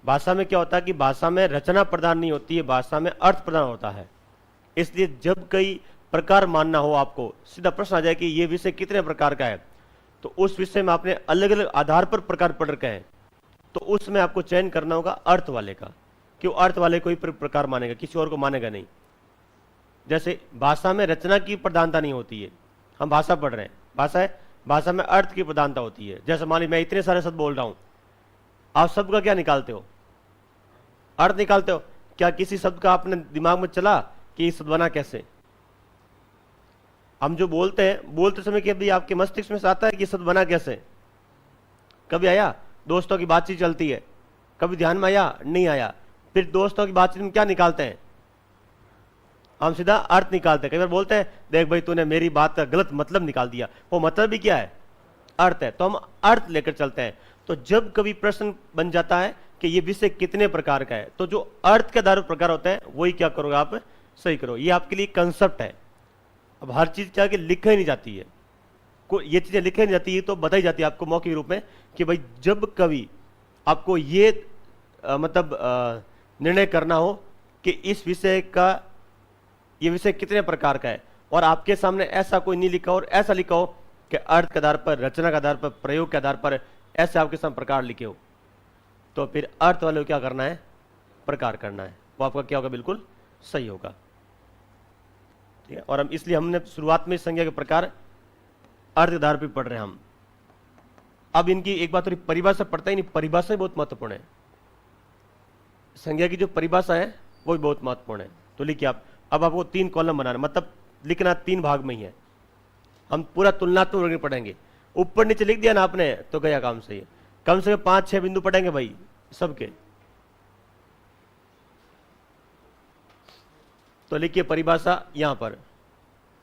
Speaker 1: भाषा में क्या होता है कि भाषा में रचना प्रधान नहीं होती है, भाषा में अर्थ प्रधान होता है। इसलिए जब कई प्रकार मानना हो आपको, सीधा प्रश्न आ जाए कि ये विषय कितने प्रकार का है, तो उस विषय में आपने अलग अलग आधार पर प्रकार पढ़ रखे हैं, तो उसमें आपको चयन करना होगा अर्थ वाले का। क्यों? अर्थ वाले को ही प्रकार मानेगा, किसी और को मानेगा नहीं। जैसे भाषा में रचना की प्रधानता नहीं होती है, हम भाषा पढ़ रहे हैं, भाषा में अर्थ की प्रधानता होती है। जैसे मान ली मैं इतने सारे शब्द बोल रहा हूं, आप शब्द का क्या निकालते हो? अर्थ निकालते हो। क्या किसी शब्द का अपने दिमाग में चला कि ये शब्द बना कैसे? हम जो बोलते हैं, बोलते समय कि अभी आपके मस्तिष्क में से आता है कि शब्द बना कैसे? कभी आया? दोस्तों की बातचीत चलती है, कभी ध्यान में आया? नहीं आया। फिर दोस्तों की बातचीत में क्या निकालते हैं? हम सीधा अर्थ निकालते हैं। कई बार बोलते हैं, देख भाई तूने मेरी बात का गलत मतलब निकाल दिया। वो मतलब भी क्या है? अर्थ है। तो हम अर्थ लेकर चलते हैं। तो जब कभी प्रश्न बन जाता है कि ये विषय कितने प्रकार का है, तो जो अर्थ के आधार पर प्रकार होते हैं वही क्या करोगे आप? सही करो। ये आपके लिए कंसेप्ट है। अब हर चीज क्या कि लिखी नहीं जाती है, ये चीजें लिखी नहीं जाती है, तो बताई जाती है आपको मौके के रूप में कि भाई जब कभी आपको ये निर्णय करना हो कि इस विषय का, ये विषय कितने प्रकार का है, और आपके सामने ऐसा कोई नहीं लिखा हो और ऐसा लिखा हो कि अर्थ के आधार पर, रचना के आधार पर, प्रयोग के आधार पर ऐसे आपके सामने प्रकार लिखे हो, तो फिर अर्थ वाले को क्या करना है? प्रकार करना है। वो आपका क्या होगा? बिल्कुल सही होगा। ठीक है। और हम इसलिए हमने शुरुआत में संज्ञा के प्रकार अर्थ के आधार पर पढ़ रहे हैं हम। अब इनकी एक बात, थोड़ी परिभाषा पढ़ता ही नहीं, परिभाषा बहुत महत्वपूर्ण है। संज्ञा की जो परिभाषा है वो भी बहुत महत्वपूर्ण है। तो लिखिए आप। अब आपको 3 कॉलम बनाना, मतलब लिखना 3 भाग में ही है। हम पूरा तुलनात्मक वर्गीकरण पढ़ेंगे। ऊपर नीचे लिख दिया ना आपने तो गया काम सही है। कम से कम 5-6 बिंदु पढ़ेंगे भाई सबके। तो लिखिए परिभाषा यहां पर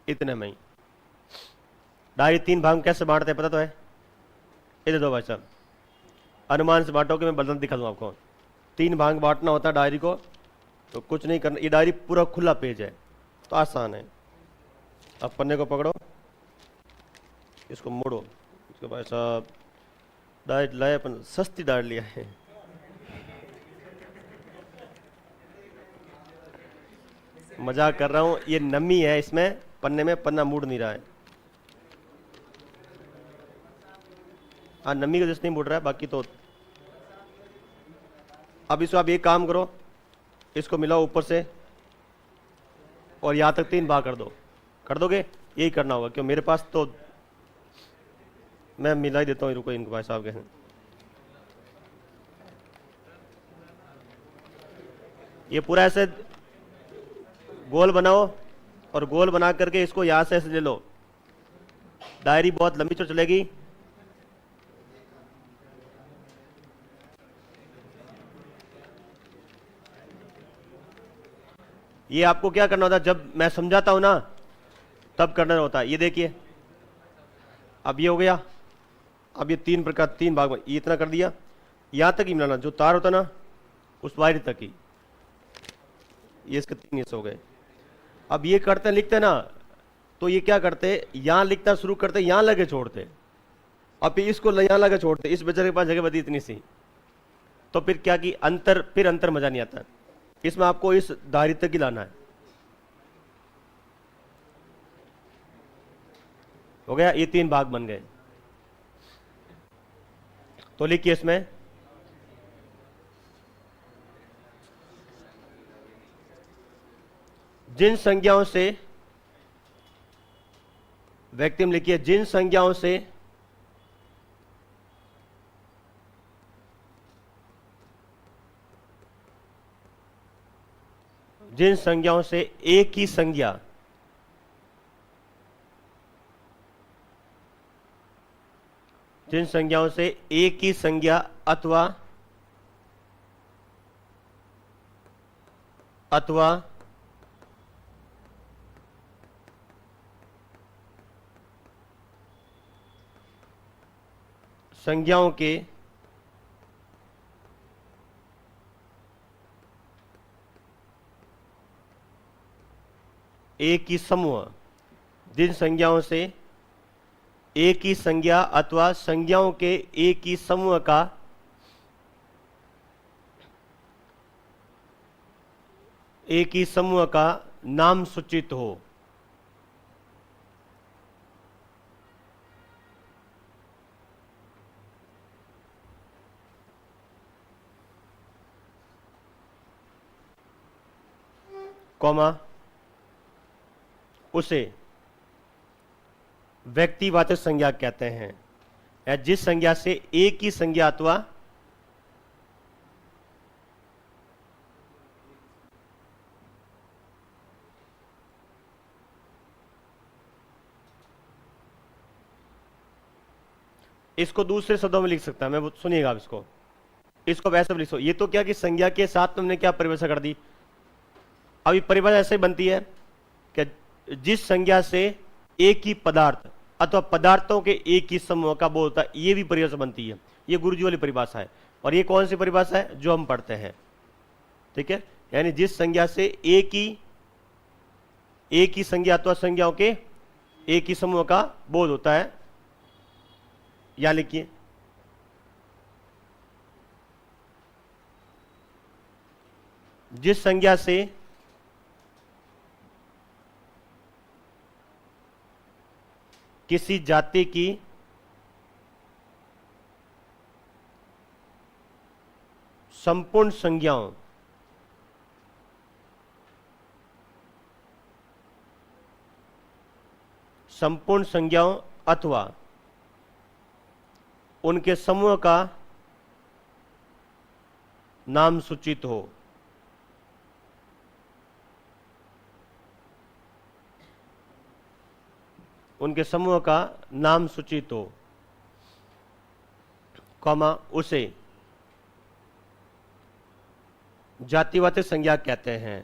Speaker 1: इतने में ही। डायरी 3 भाग कैसे बांटते हैं पता तो है? इधर दो भाई साहब, अनुमान से बांटोगे, मैं बदल दिखा दूं आपको। 3 भाग बांटना होता है डायरी को, तो कुछ नहीं करना। ये डायरी पूरा खुला पेज है, तो आसान है। अब पन्ने को पकड़ो, इसको मोड़ो। इसको भाई साहब डाइट लाए अपन, सस्ती डाइट लिया है। मजाक कर रहा हूँ, ये नमी है इसमें, पन्ने में पन्ना मुड़ नहीं रहा है। हाँ, नमी का जैसे नहीं मुड़ रहा है, बाकी तो। अब इसको आप ये काम करो, इसको मिलाओ ऊपर से और यहाँ तक 3 भाग कर दो। कर दोगे? यही करना होगा, क्यों मेरे पास तो मैं मिला ही देता हूँ। रुको, इनको भाई साहब के हैं, ये पूरा ऐसे गोल बनाओ और गोल बना करके इसको यहां से ऐसे ले लो। डायरी बहुत लंबी तो चलेगी। ये आपको क्या करना होता है, जब मैं समझाता हूं ना तब करना होता है। ये देखिए, अब ये हो गया। अब ये 3 प्रकार 3 भाग में ये इतना कर दिया, यहां तक ही मिलाना, जो तार होता ना उस वायर तक ही। ये इसके 3 हिस्से हो गए। अब ये करते हैं, लिखते हैं ना, तो ये क्या करते, यहां लिखना शुरू करते, यहां लगे छोड़ते, अब इसको यहां लगे छोड़ते। इस बेचारे के पास जगह बदी इतनी सी, तो फिर क्या कि फिर अंतर मजा नहीं आता। इसमें आपको इस धारी तक ही लाना है। हो गया, ये 3 भाग बन गए। तो लिखिए इसमें जिन संज्ञाओं से व्यक्ति में, लिखिए जिन संज्ञाओं से एक ही संज्ञा जिन संज्ञाओं से एक ही संज्ञा अथवा संज्ञाओं के एक ही समूह, जिन संज्ञाओं से एक ही संज्ञा अथवा संज्ञाओं के एक ही समूह का नाम सूचित हो। कॉमा, उसे व्यक्तिवाचक संज्ञा कहते हैं, या जिस संज्ञा से एक ही संज्ञा अथवा इसको दूसरे शब्दों में लिख सकता है मैं, सुनिएगा आप इसको वैसे भी लिख सकते। ये तो क्या कि संज्ञा के साथ तुमने क्या परिभाषा कर दी। अब ये परिभाषा ऐसे बनती है कि जिस संज्ञा से एक ही पदार्थ अथवा पदार्थों के एक ही समूह का बोध होता है, ये भी परिभाषा बनती है। ये गुरुजी वाली परिभाषा है। और ये कौन सी परिभाषा है, जो हम पढ़ते हैं, ठीक है। यानी जिस संज्ञा से एक ही संज्ञा अथवा संज्ञाओं के एक ही समूह का बोध होता है। या लिखिए जिस संज्ञा से किसी जाति की संपूर्ण संज्ञाओं अथवा उनके समूह का नाम सूचित हो। उनके समूह का नाम सूचित हो, कॉमा, उसे जातिवाचक संज्ञा कहते हैं।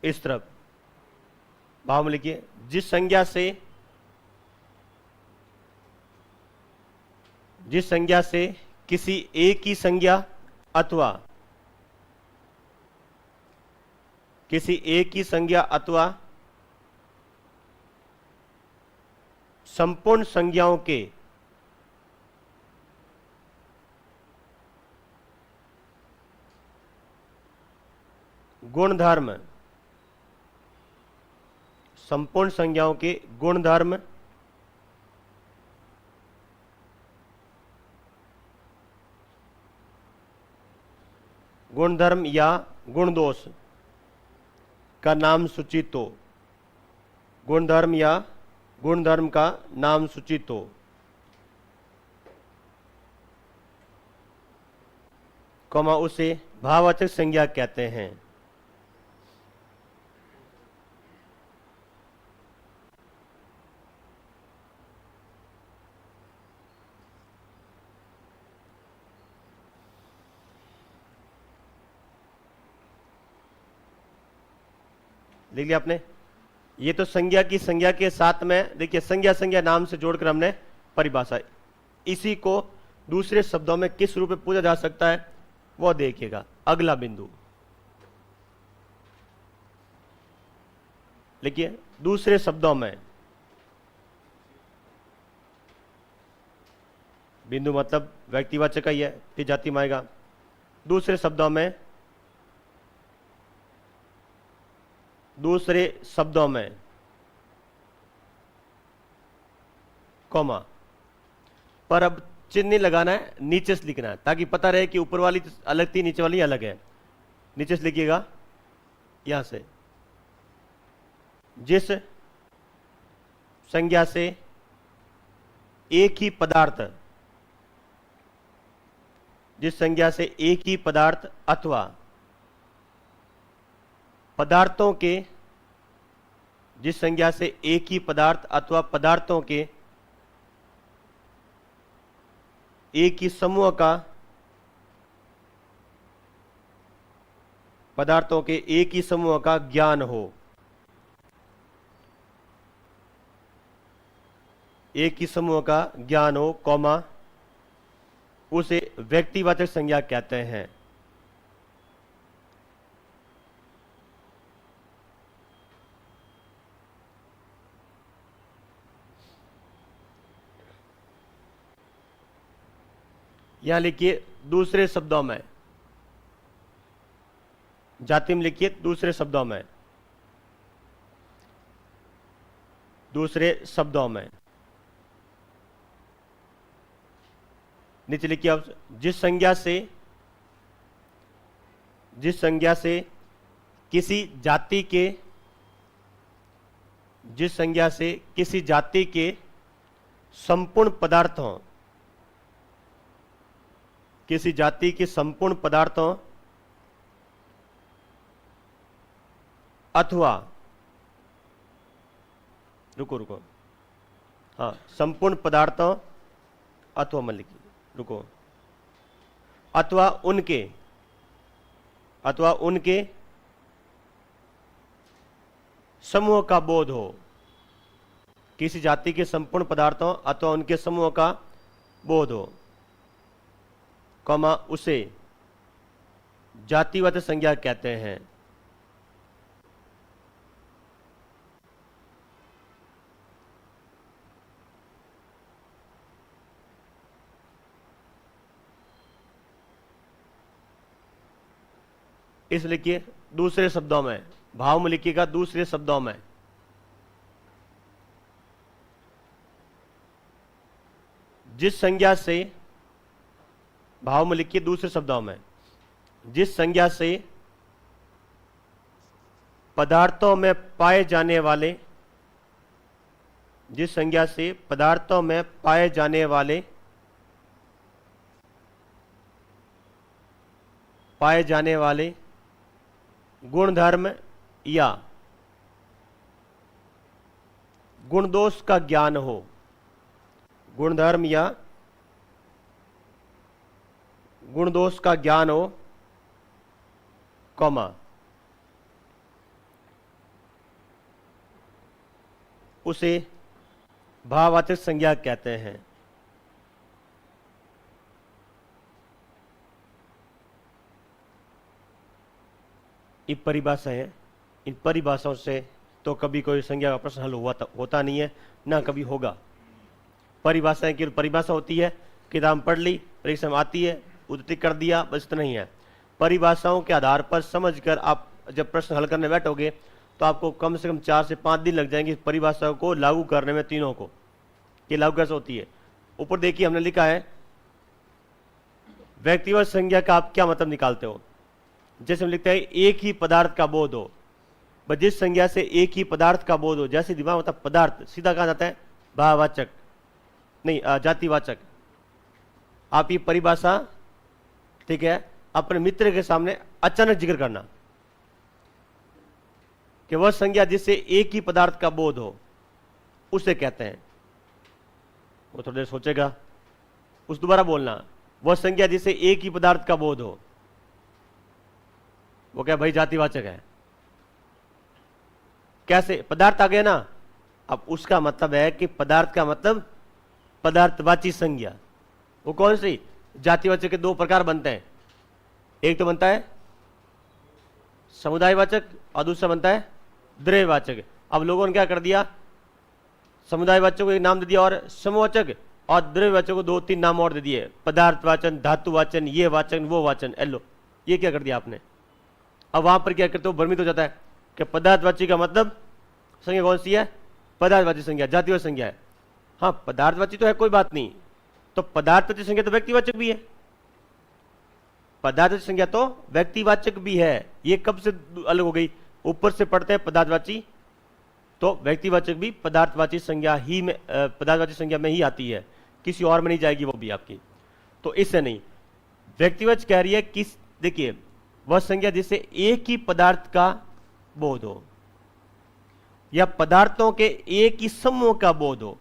Speaker 1: इस तरफ भाव में लिखिए जिस संज्ञा से जिस संज्ञा से किसी एक की संज्ञा अथवा किसी एक की संज्ञा अथवा संपूर्ण संज्ञाओं के गुणधर्म, संपूर्ण संज्ञाओं के गुणधर्म गुणधर्म या गुणदोष का नाम सूचित हो, गुणधर्म या गुणधर्म का नाम सूचित हो, कॉमा उसे भाववाचक संज्ञा कहते हैं। लिख लिया आपने? ये तो संज्ञा की संज्ञा के साथ में देखिए संज्ञा संज्ञा नाम से जोड़कर हमने परिभाषा, इसी को दूसरे शब्दों में किस रूप में पूछा जा सकता है वो देखिएगा। अगला बिंदु लिखिए, दूसरे शब्दों में, बिंदु मतलब व्यक्तिवाचक का ही है, फिर जाति में आएगा। दूसरे शब्दों में, दूसरे शब्दों में कॉमा पर अब चिन्ह नहीं लगाना है, नीचे से लिखना है ताकि पता रहे कि ऊपर वाली अलग थी, नीचे वाली अलग है। नीचे से लिखिएगा यहां से, जिस संज्ञा से एक ही पदार्थ, जिस संज्ञा से एक ही पदार्थ अथवा पदार्थों के, जिस संज्ञा से एक ही पदार्थ अथवा पदार्थों के एक ही समूह का, पदार्थों के एक ही समूह का ज्ञान हो, एक ही समूह का ज्ञान हो, कॉमा उसे व्यक्तिवाचक संज्ञा कहते हैं। यहां लिखिए दूसरे शब्दों में, जाति में लिखिए दूसरे शब्दों में, दूसरे शब्दों में। नीचे लिखिए अब, जिस संज्ञा से, जिस संज्ञा से किसी जाति के, जिस संज्ञा से किसी जाति के संपूर्ण पदार्थों, किसी जाति के संपूर्ण पदार्थों अथवा, रुको रुको, हाँ, संपूर्ण पदार्थों अथवा मन लिखिए, रुको, अथवा उनके, अथवा उनके समूह का बोध हो, किसी जाति के संपूर्ण पदार्थों अथवा उनके समूह का बोध हो, कॉमा उसे जातिवाचक संज्ञा कहते हैं। इस लिखिए दूसरे शब्दों में, भाव में लिखिएगा दूसरे शब्दों में, जिस संज्ञा से, भाव में लिखिए दूसरे शब्दों में, जिस संज्ञा से पदार्थों में पाए जाने वाले, जिस संज्ञा से पदार्थों में पाए जाने वाले, पाए जाने वाले गुणधर्म या गुणदोष का ज्ञान हो, गुणधर्म या गुणदोष का ज्ञान हो, कॉमा उसे भाववाचक संज्ञा कहते हैं। ये परिभाषाएं हैं, इन परिभाषाओं से तो कभी कोई संज्ञा का प्रश्न हल होता नहीं है, ना कभी होगा। परिभाषाएं की परिभाषा होती है, किताब पढ़ ली, परीक्षा में आती है, उद्धृति कर दिया, बस इतना ही है। परिभाषाओं के आधार पर समझकर आप जब प्रश्न हल करने बैठोगे तो आपको कम से कम 4 से 5 दिन लग जाएंगे परिभाषाओं को लागू करने में, तीनों को, कि लागू कैसे होती है। ऊपर देखिए हमने लिखा है व्यक्तिगत संज्ञा का आप क्या मतलब निकालते हो। जैसे हम लिखते हैं एक ही पदार्थ का बोध हो, जिस संज्ञा से एक ही पदार्थ का बोध हो, जैसे दिमाग मतलब पदार्थ सीधा कहा जाता है भाववाचक, नहीं जातिवाचक। आप ये परिभाषा, ठीक है, अपने मित्र के सामने अचानक जिक्र करना कि वह संज्ञा जिससे एक ही पदार्थ का बोध हो उसे कहते हैं। वो थोड़ी देर सोचेगा, उस दोबारा बोलना, वह संज्ञा जिससे एक ही पदार्थ का बोध हो, वो क्या भाई जातिवाचक है। कैसे पदार्थ आ गया ना, अब उसका मतलब है कि पदार्थ का मतलब पदार्थवाची संज्ञा। वो कौन सी? जातिवाचक के 2 प्रकार बनते हैं, एक तो बनता है समुदायवाचक और दूसरा बनता है द्रव्यवाचक। अब लोगों ने क्या कर दिया, समुदायवाचक को एक नाम दे दिया और समूहवाचक, और द्रव्यवाचक को 2-3 नाम और दे दिए, पदार्थवाचन, धातुवाचन, ये वाचन, वो वाचन, एलो। ये क्या कर दिया आपने। अब वहां पर क्या करते हो, भ्रमित हो जाता है कि पदार्थवाची का मतलब संज्ञा कौन सी है, पदार्थवाची संज्ञा, जातिवाचक संज्ञा है। हाँ पदार्थवाची तो है, कोई बात नहीं, तो पदार्थवाची संज्ञा तो व्यक्तिवाचक भी है, पदार्थवाची संज्ञा तो व्यक्तिवाचक भी है। ये कब से अलग हो गई, ऊपर से पढ़ते हैं पदार्थवाची, तो व्यक्तिवाचक भी पदार्थवाची संज्ञा ही में, पदार्थवाची संज्ञा में ही आती है, किसी और में नहीं जाएगी वो भी आपकी। तो इससे नहीं, व्यक्तिवाचक कह रही है किस, देखिए वह संज्ञा जिससे एक ही पदार्थ का बोध हो या पदार्थों के एक ही समूह का बोध हो,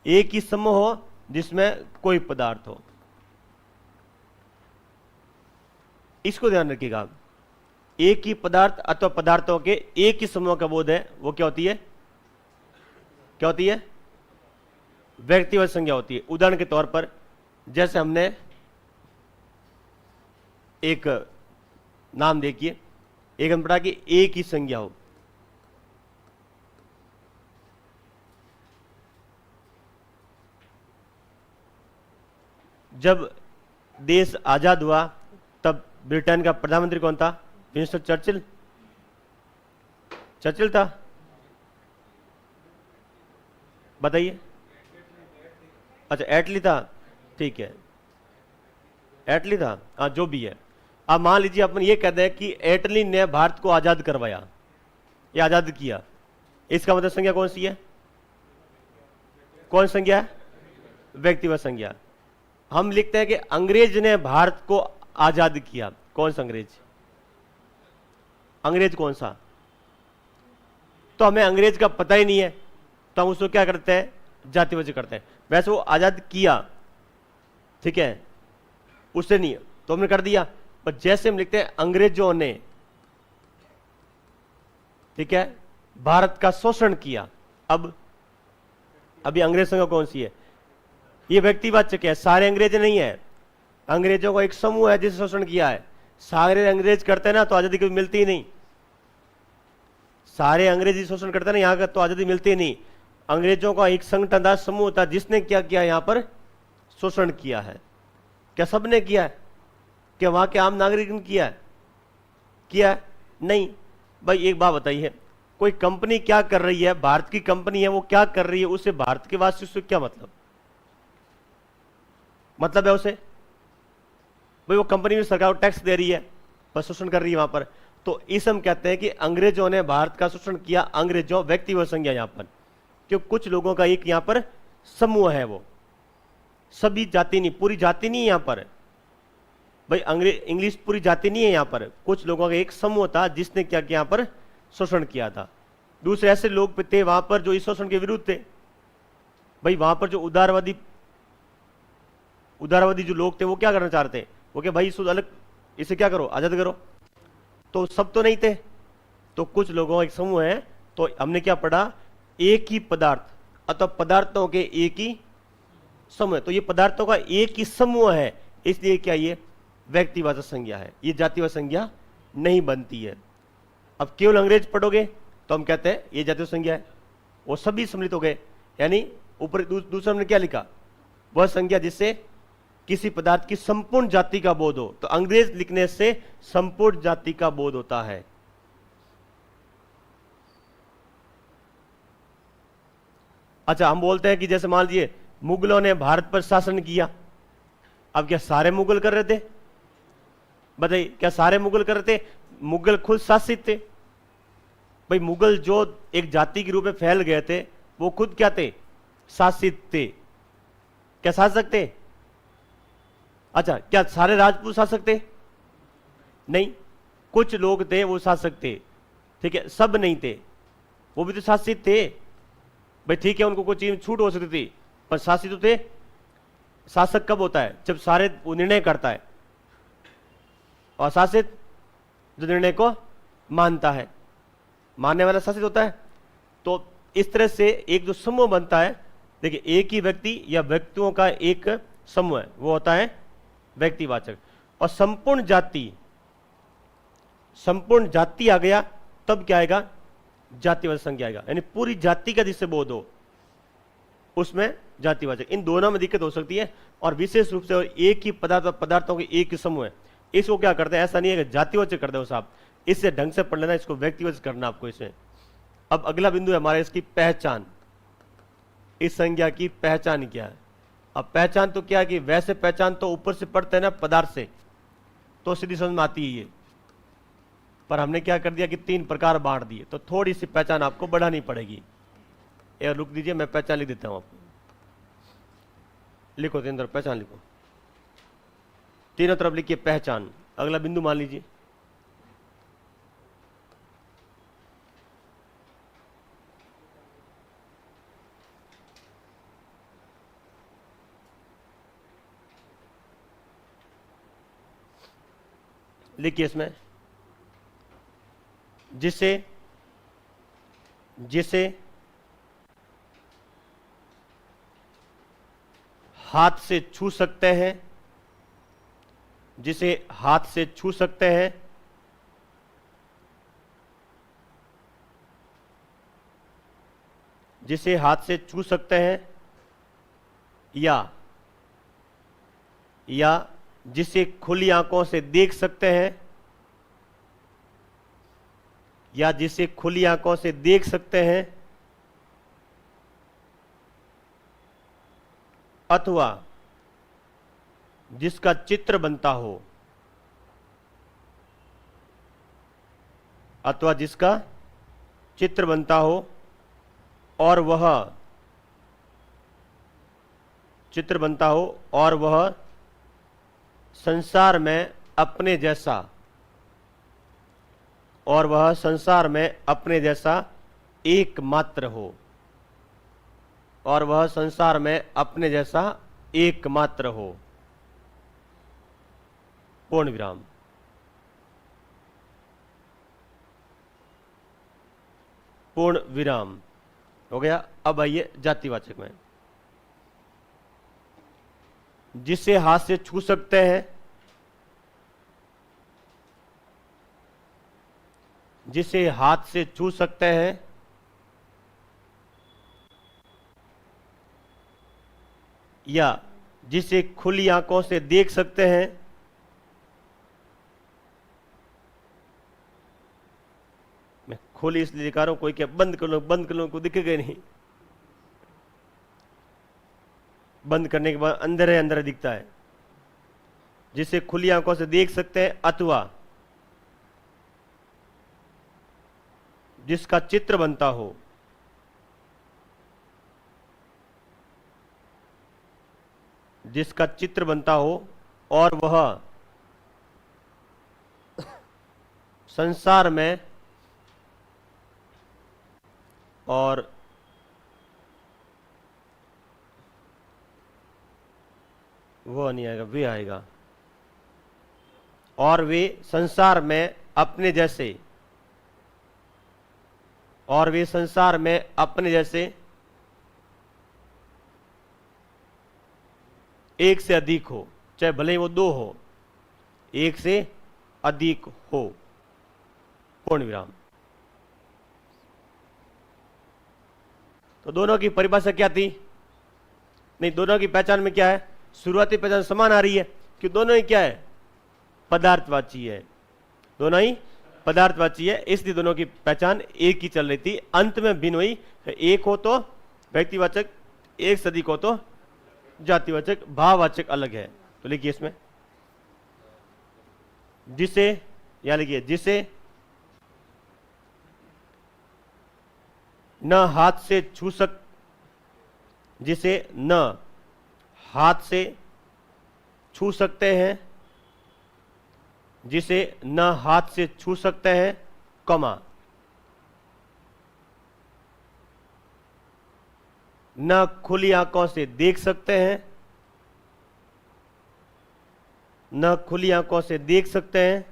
Speaker 1: एक ही समूह हो जिसमें कोई पदार्थ हो। इसको ध्यान रखिएगा, एक ही पदार्थ अथवा पदार्थों के एक ही समूह का बोध है, वो क्या होती है, क्या होती है, व्यक्तिगत संज्ञा होती है। उदाहरण के तौर पर जैसे हमने एक नाम देखिए, एक हम पढ़ा कि एक ही संज्ञा हो, जब देश आजाद हुआ तब ब्रिटेन का प्रधानमंत्री कौन था, विंस्टन चर्चिल, चर्चिल था, बताइए। अच्छा एटली था, ठीक है एटली था, हाँ जो भी है। अब मान लीजिए अपन ये कहते हैं कि एटली ने भारत को आजाद करवाया या आजाद किया, इसका मतलब संज्ञा कौन सी है, कौन संज्ञा है, व्यक्तिगत संज्ञा। हम लिखते हैं कि अंग्रेज ने भारत को आजाद किया, कौन सा अंग्रेज, अंग्रेज कौन सा, तो हमें अंग्रेज का पता ही नहीं है, तो हम उसको क्या करते हैं, जातिवाचक करते हैं। वैसे वो आजाद किया, ठीक है, उससे नहीं, तो हमने कर दिया। पर जैसे हम लिखते हैं अंग्रेजों ने, ठीक है, भारत का शोषण किया, अब अभी अंग्रेज संज्ञा कौन सी है, ये व्यक्तिवाचक है, सारे अंग्रेज नहीं है, अंग्रेजों का एक समूह है जिसे शोषण किया है। सारे अंग्रेज करते ना तो आजादी कभी मिलती ही नहीं, सारे अंग्रेजी शोषण करते ना यहां का तो आजादी मिलती ही नहीं। अंग्रेजों का एक संगठन था, समूह था, जिसने क्या किया, यहां पर शोषण किया है। क्या सबने किया है, क्या वहां के आम नागरिक ने किया है, किया है? नहीं। भाई एक बात बताइए, कोई कंपनी क्या कर रही है, भारत की कंपनी है, वो क्या कर रही है, उससे भारत के वासी से क्या मतलब, मतलब है उसे, भाई वो कंपनी में सरकार टैक्स दे रही है, बस शोषण कर रही है वहां पर। तो इस हम कहते हैं कि अंग्रेजों ने भारत का शोषण किया, अंग्रेजों व्यक्तिगत संज्ञा यहां पर, क्यों कुछ लोगों का एक यहां पर समूह है, वो सभी जाति नहीं, पूरी जाति नहीं है यहां पर भाई, अंग्रेज इंग्लिश पूरी जाति नहीं है यहां पर, कुछ लोगों का एक समूह था जिसने क्या किया, यहां पर शोषण किया था। दूसरे ऐसे लोग थे वहां पर जो इस शोषण के विरुद्ध थे। भाई वहां पर जो उदारवादी जो लोग थे वो क्या करना चाहते थे, वो क्या भाई इसको अलग, इसे क्या करो, आजाद करो। तो सब तो नहीं थे, तो कुछ लोगों का एक समूह है। तो हमने क्या पढ़ा, एक ही पदार्थ अथवा पदार्थों के एक ही समूह। तो ये पदार्थों का एक ही समूह है, इसलिए क्या ये व्यक्तिवाचक संज्ञा है, ये जातिवाचक संज्ञा नहीं बनती है। अब केवल अंग्रेज पढ़ोगे तो हम कहते हैं ये जातीय संज्ञा है, वो सभी सम्मिलित हो गए। यानी ऊपर दूसरा हमने क्या लिखा, वह संज्ञा जिससे किसी पदार्थ की संपूर्ण जाति का बोध हो। तो अंग्रेज लिखने से संपूर्ण जाति का बोध होता है। अच्छा, हम बोलते हैं कि जैसे मान लीजिए मुगलों ने भारत पर शासन किया। अब क्या सारे मुगल कर रहे थे? बताइए, क्या सारे मुगल कर रहे थे? मुगल खुद शासित थे भाई। मुगल जो एक जाति के रूप में फैल गए थे, वो खुद क्या थे? शासित थे। क्या शासक थे? अच्छा, क्या सारे राजपूत शासक थे? नहीं, कुछ लोग थे वो शासक थे, ठीक है, सब नहीं थे। वो भी तो शासित थे भाई, ठीक है, उनको कोई चीज छूट हो सकती थी, पर शासित तो थे। शासक कब होता है? जब सारे वो निर्णय करता है, और शासित जो निर्णय को मानता है, मानने वाला शासित होता है। तो इस तरह से एक जो समूह बनता है, देखिए एक ही व्यक्ति या व्यक्तियों का एक समूह है, वो होता है व्यक्तिवाचक। और संपूर्ण जाति आ गया, तब क्या आएगा? जातिवाचक संज्ञा आएगा। यानी पूरी जाति का जिससे बोध हो, उसमें जातिवाचक। इन दोनों में दिक्कत हो सकती है। और विशेष रूप से एक ही पदार्थों के एक ही समूह है, इसको क्या करते हैं? ऐसा नहीं है कि जातिवाचक कर दो साहब, इससे ढंग से पढ़ लेना, इसको व्यक्तिवाचक करना आपको इसमें। अब अगला बिंदु है हमारे इसकी पहचान। इस संज्ञा की पहचान क्या है? अब पहचान तो क्या है कि वैसे पहचान तो ऊपर से पढ़ते हैं ना पदार्थ से, तो सीधी समझ में आती है ये, पर हमने क्या कर दिया कि 3 प्रकार बांट दिए, तो थोड़ी सी पहचान आपको बढ़ानी पड़ेगी। एक रुक दीजिए, मैं पहचान लिख देता हूं आपको। लिखो तीन तरफ पहचान लिखो, तीनों तरफ लिखिए पहचान। अगला बिंदु मान लीजिए लिखिए इसमें जिसे हाथ से छू सकते हैं, जिसे हाथ से छू सकते हैं, जिसे हाथ से छू सकते हैं, या जिसे खुली आंखों से देख सकते हैं, या जिसे खुली आंखों से देख सकते हैं, अथवा जिसका चित्र बनता हो, अथवा जिसका चित्र बनता हो और वह चित्र बनता हो और वह संसार में अपने जैसा, और वह संसार में अपने जैसा एकमात्र हो, और वह संसार में अपने जैसा एकमात्र हो। पूर्ण विराम। पूर्ण विराम हो गया। अब आइए जातिवाचक में। जिसे हाथ से छू सकते हैं, जिसे हाथ से छू सकते हैं, या जिसे खुली आंखों से देख सकते हैं, मैं खोली इसलिए दिखा रहा हूं, कोई क्या बंद कर लो को दिखेगा नहीं। बंद करने के बाद अंदर दिखता है। जिसे खुली आंखों से देख सकते हैं, अथवा जिसका चित्र बनता हो, जिसका चित्र बनता हो और वह संसार में, और वो नहीं आएगा, वे आएगा, और वे संसार में अपने जैसे, और वे संसार में अपने जैसे एक से अधिक हो, चाहे भले ही वो 2 हो, एक से अधिक हो। पूर्ण विराम। तो दोनों की परिभाषा क्या थी? नहीं, दोनों की पहचान में क्या है? शुरुआती पहचान समान आ रही है कि दोनों ही क्या है? पदार्थवाची है। दोनों ही पदार्थवाची है, इसलिए दोनों की पहचान एक ही चल रही थी। अंत में भिन्न हुई, एक हो तो व्यक्तिवाचक, एक सदिक हो तो जातिवाचक, भाववाचक अलग है। तो लिखिए इसमें, जिसे, या लिखिए जिसे न हाथ से छू सक, जिसे न हाथ से छू सकते हैं, जिसे न हाथ से छू सकते हैं, कमा, न खुली आंखों से देख सकते हैं, न खुली आंखों से देख सकते हैं,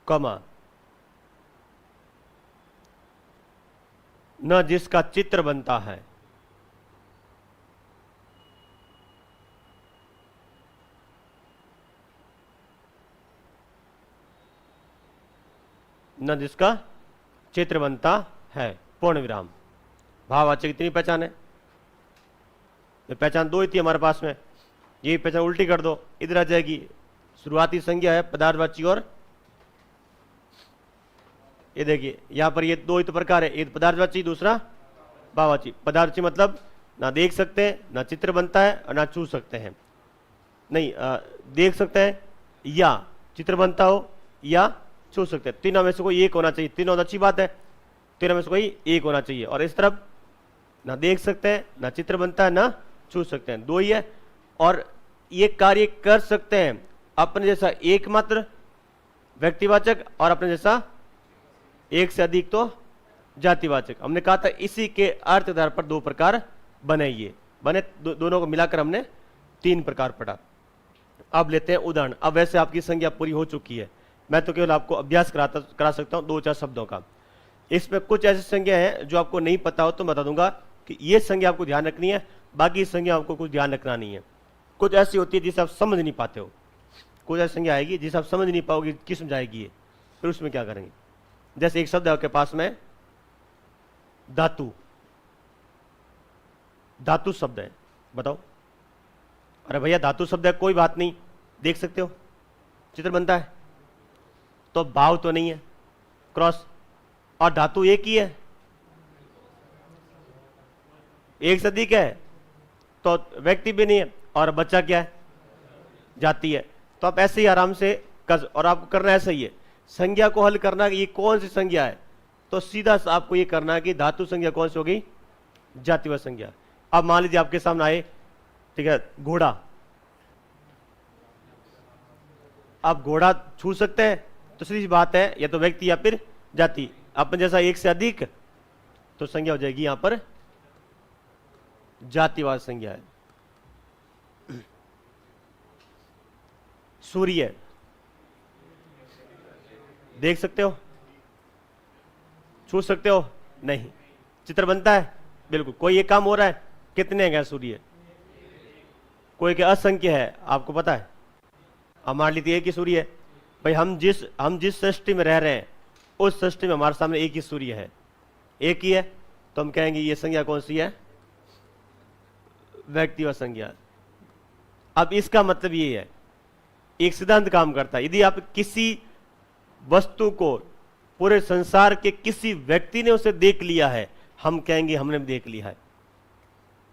Speaker 1: कमा, न जिसका चित्र बनता है। न जिसका चित्र बनता है, पूर्ण विराम। भाववाचक इतनी पहचान है। ये पहचान दो ही थी हमारे पास में, ये पहचान उल्टी कर दो, इधर आ जाएगी। शुरुआती संज्ञा है पदार्थवाची, और ये देखिए यहां पर ये दो ही तो प्रकार है, एक पदार्थवाची, दूसरा भाववाची। पदार्थवाची मतलब ना देख सकते हैं, ना चित्र बनता है, और ना छू सकते हैं। नहीं, देख सकते हैं या चित्र बनता हो या छू सकते हैं, तीनों में से कोई एक होना चाहिए। तीनों अच्छी बात है, तीनों में से कोई एक होना चाहिए। और इस तरफ ना देख सकते हैं, ना चित्र बनता है, ना छू सकते हैं, दो ही है। और ये कार्य कर सकते हैं अपने जैसा एकमात्र व्यक्तिवाचक, और अपने जैसा एक से अधिक तो जातिवाचक। हमने कहा था इसी के अर्थ आधार पर दो प्रकार बने, ये बने दोनों को मिलाकर हमने तीन प्रकार पढ़ा। अब लेते हैं उदाहरण। अब वैसे आपकी संज्ञा पूरी हो चुकी है, मैं तो केवल आपको अभ्यास करा सकता हूं दो चार शब्दों का। इसमें कुछ ऐसी संज्ञा है जो आपको नहीं पता हो तो बता दूंगा कि ये संज्ञा आपको ध्यान रखनी है, बाकी संज्ञा आपको कुछ ध्यान रखना नहीं है। कुछ ऐसी होती है जिसे आप समझ नहीं पाते हो, कुछ ऐसी संज्ञा आएगी जिसे आप समझ नहीं पाओगे किस समझाएगी ये, फिर उसमें क्या करेंगे। जैसे एक शब्द है आपके पास में धातु, धातु शब्द है, बताओ। अरे भैया धातु शब्द है, कोई बात नहीं, देख सकते हो, चित्र बनता है, तो भाव तो नहीं है, क्रॉस। और धातु एक ही है, एक से अधिक है, तो व्यक्ति भी नहीं है, और बच्चा क्या है? जाति है। तो आप ऐसे ही आराम से और आपको करना ऐसा ही है, संज्ञा को हल करना ये कौन सी संज्ञा है, तो सीधा आपको ये करना है कि धातु संज्ञा कौन सी होगी? जातिवाचक संज्ञा। अब मान लीजिए आपके सामने आए, ठीक है, घोड़ा। आप घोड़ा छू सकते हैं तो सीधी बात है, या तो व्यक्ति या फिर जाति। अपन जैसा एक से अधिक तो संज्ञा हो जाएगी यहां पर जातिवाचक संज्ञा है। सूर्य देख सकते हो, छू सकते हो? नहीं। चित्र बनता है? बिल्कुल। कोई एक काम हो रहा है, कितने हैं सूर्य? कोई के असंख्य है, आपको पता है। अब मान लीजिए एक ही सूर्य है भाई, हम जिस सृष्टि में रह रहे हैं उस सृष्टि में हमारे सामने एक ही सूर्य है, एक ही है, तो हम कहेंगे ये संज्ञा कौन सी है? व्यक्तिवाचक संज्ञा। अब इसका मतलब ये है, एक सिद्धांत काम करता है। यदि आप किसी वस्तु को पूरे संसार के किसी व्यक्ति ने उसे देख लिया है, हम कहेंगे हमने देख लिया है।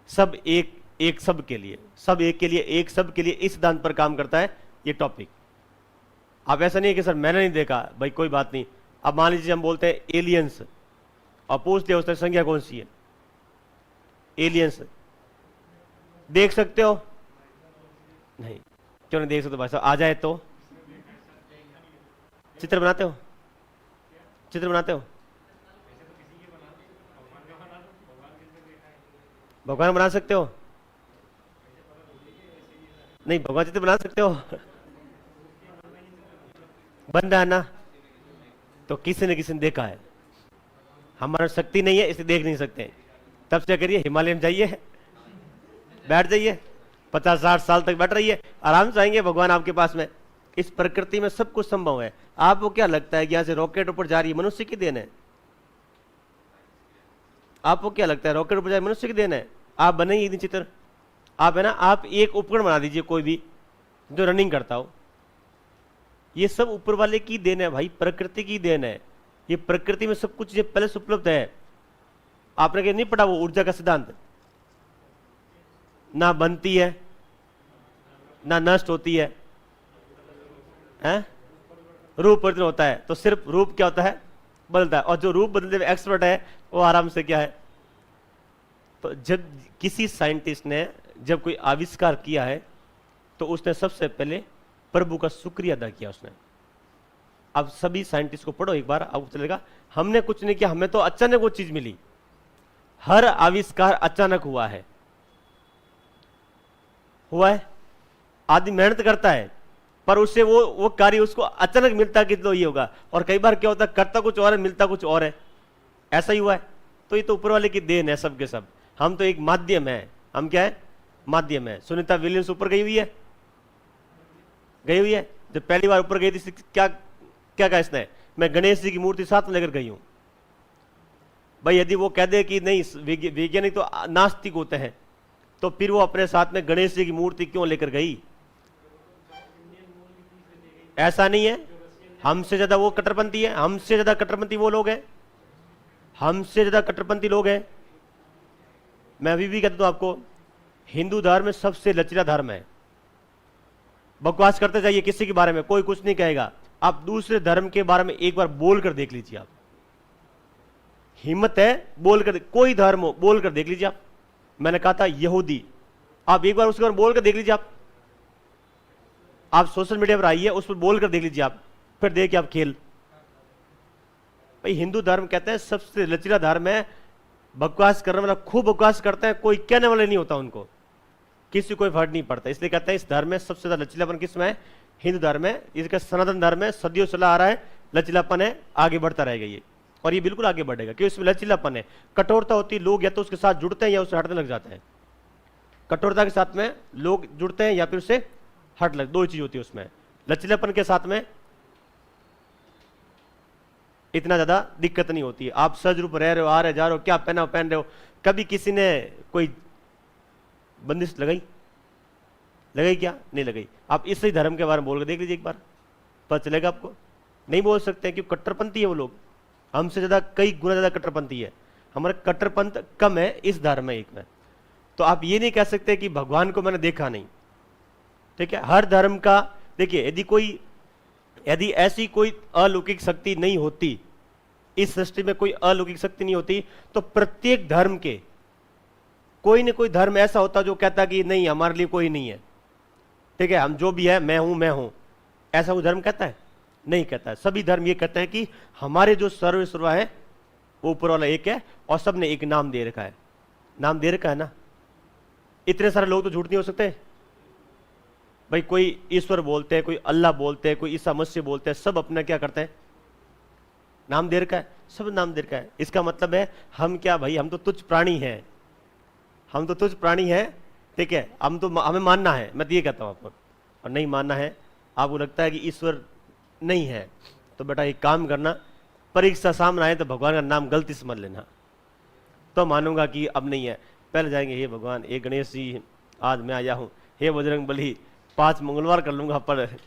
Speaker 1: सब एक सब के लिए, सब एक के लिए, एक सब के लिए, इस सिद्धांत पर काम करता है ये टॉपिक। अब ऐसा नहीं है कि सर मैंने नहीं देखा, भाई कोई बात नहीं। अब मान लीजिए हम बोलते हैं एलियंस, और पूछते हैं उसकी संज्ञा कौन सी है? एलियंस देख सकते हो? नहीं। क्यों नहीं देख सकते भाई साहब? आ जाए तो चित्र बनाते हो? चित्र बनाते हो? भगवान बना सकते हो? नहीं, भगवान चित्र बना सकते हो? बन रहा है ना, तो किसी ने देखा है। हमारा शक्ति नहीं है इसलिए देख नहीं सकते। तब से करिए, हिमालय में जाइए, बैठ जाइए, 50-60 साल तक बैठ रहिए, आराम से आएंगे भगवान आपके पास में। इस प्रकृति में सब कुछ संभव है। आपको क्या लगता है कि यहां से रॉकेट ऊपर जा रही है, मनुष्य की देन है? आपको क्या लगता है रॉकेट बजाय मनुष्य की देन है? आप बनाइए इतनी चित्र, आप है ना, आप एक उपकरण बना दीजिए कोई भी जो रनिंग करता हो। ये सब ऊपर वाले की देन है भाई, प्रकृति की देन है। ये प्रकृति में सब कुछ ये पहले से उपलब्ध है। आपने क्या नहीं पढ़ा वो ऊर्जा का सिद्धांत? ना बनती है ना नष्ट होती है, हैं? रूप परिवर्तन होता है। तो सिर्फ रूप क्या होता है? बदलता है। और जो रूप बदलने में एक्सपर्ट है वो आराम से क्या है? तो जब किसी साइंटिस्ट ने जब कोई आविष्कार किया है तो उसने सबसे पहले प्रभु का शुक्रिया अदा किया उसने। अब सभी साइंटिस्ट को पढ़ो एक बार, आपको चलेगा हमने कुछ नहीं किया, हमें तो अचानक वो चीज मिली। हर आविष्कार अचानक हुआ है आदमी मेहनत करता है पर उससे वो कार्य उसको अचानक मिलता है कि तो ये होगा। और कई बार क्या होता है, करता कुछ और है मिलता कुछ और है, ऐसा ही हुआ है। तो ये तो ऊपर वाले की देन है सब के सब। हम तो एक माध्यम है। हम क्या है? माध्यम है। सुनीता विलियम्स ऊपर गई हुई है, गई हुई है। जब पहली बार ऊपर गई थी क्या क्या कहा इसने? मैं गणेश जी की मूर्ति साथ में लेकर गई हूं। भाई यदि वो कह दे कि नहीं वैज्ञानिक तो नास्तिक होते हैं, तो फिर वो अपने साथ में गणेश जी की मूर्ति क्यों लेकर गई? ऐसा नहीं है। हमसे ज्यादा वो कट्टरपंथी है, हमसे ज्यादा कट्टरपंथी वो लोग हैं, हमसे ज्यादा कट्टरपंथी लोग हैं। मैं अभी भी कहता हूं आपको, हिंदू धर्म में सबसे लचीला धर्म है। बकवास करते जाइए किसी के बारे में, कोई कुछ नहीं कहेगा। आप दूसरे धर्म के बारे में एक बार बोल कर देख लीजिए। आप हिम्मत है बोलकर, कोई धर्म हो बोलकर देख लीजिए। आप, मैंने कहा था यहूदी, आप एक बार उसके बारे में बोलकर देख लीजिए। आप सोशल मीडिया पर आइए, उस पर बोलकर देख लीजिए आप, फिर देखिए आप खेल। भाई हिंदू धर्म कहते हैं सबसे लचीला धर्म है। बकवास करने वाला खूब बकवास करते हैं, कोई कहने वाले नहीं होता उनको, किसी कोई फर्क नहीं पड़ता। इसलिए कहते हैं इस धर्म में सबसे ज्यादा लचीलापन किसमें है? हिंदू धर्म में। इसका सनातन धर्म है, सदियों चला आ रहा है, लचीलापन है, आगे बढ़ता रहेगा ये। और ये बिल्कुल आगे बढ़ेगा क्योंकि इसमें लचीलापन है। कठोरता होती है, लोग या तो उसके साथ जुड़ते हैं या उससे हटने लग जाते हैं। कठोरता के साथ में लोग जुड़ते हैं या फिर उससे हट लग, दो ही चीज होती है उसमें। लचीलापन के साथ में इतना ज्यादा दिक्कत नहीं होती है। आप सहज रूप रह रहे हो, आ रहे जा रहे हो, क्या पहना पहन रहे हो। कभी किसी ने कोई बंदिश लगाई? लगाई क्या? नहीं लगाई। आप इसी धर्म के बारे में बोल के देख लीजिए एक बार, पता चलेगा आपको। नहीं बोल सकते क्यों? कट्टरपंथी है वो लोग, हमसे ज्यादा कई गुना ज्यादा कट्टरपंथी है। हमारा कट्टरपंथ कम है इस धर्म में, एक में। तो आप ये नहीं कह सकते कि भगवान को मैंने देखा नहीं। ठीक है, हर धर्म का देखिए, यदि ऐसी कोई अलौकिक शक्ति नहीं होती, इस सृष्टि में कोई अलौकिक शक्ति नहीं होती, तो प्रत्येक धर्म के कोई न कोई धर्म ऐसा होता जो कहता कि नहीं हमारे लिए कोई नहीं है। ठीक है, हम जो भी है मैं हूं। ऐसा कोई धर्म कहता है? नहीं कहता है। सभी धर्म ये कहते हैं कि हमारे जो सर्वस्व है वो ऊपर वाला एक है, और सबने एक नाम दे रखा है। नाम दे रखा है ना। इतने सारे लोग तो झूठ नहीं हो सकते भाई। कोई ईश्वर बोलते हैं, कोई अल्लाह बोलते हैं, कोई ईसा मसीह बोलते हैं, सब अपना क्या करते हैं? नाम दे रखा है, सब नाम दे रखा है। इसका मतलब है हम क्या भाई, हम तो तुच्छ प्राणी हैं, हम तो तुच्छ प्राणी हैं। ठीक है, हम तो हमें मानना है, मैं तो ये कहता हूं आपको। और नहीं मानना है, आपको लगता है कि ईश्वर नहीं है, तो बेटा एक काम करना, परीक्षा सामने आए तो भगवान का नाम गलती से मत लेना, तो मानूंगा कि अब नहीं है। पहले जाएंगे, हे भगवान, हे गणेश जी, आज मैं आया हूं, हे बजरंग बली, 5 मंगलवार कर लूंगा, पर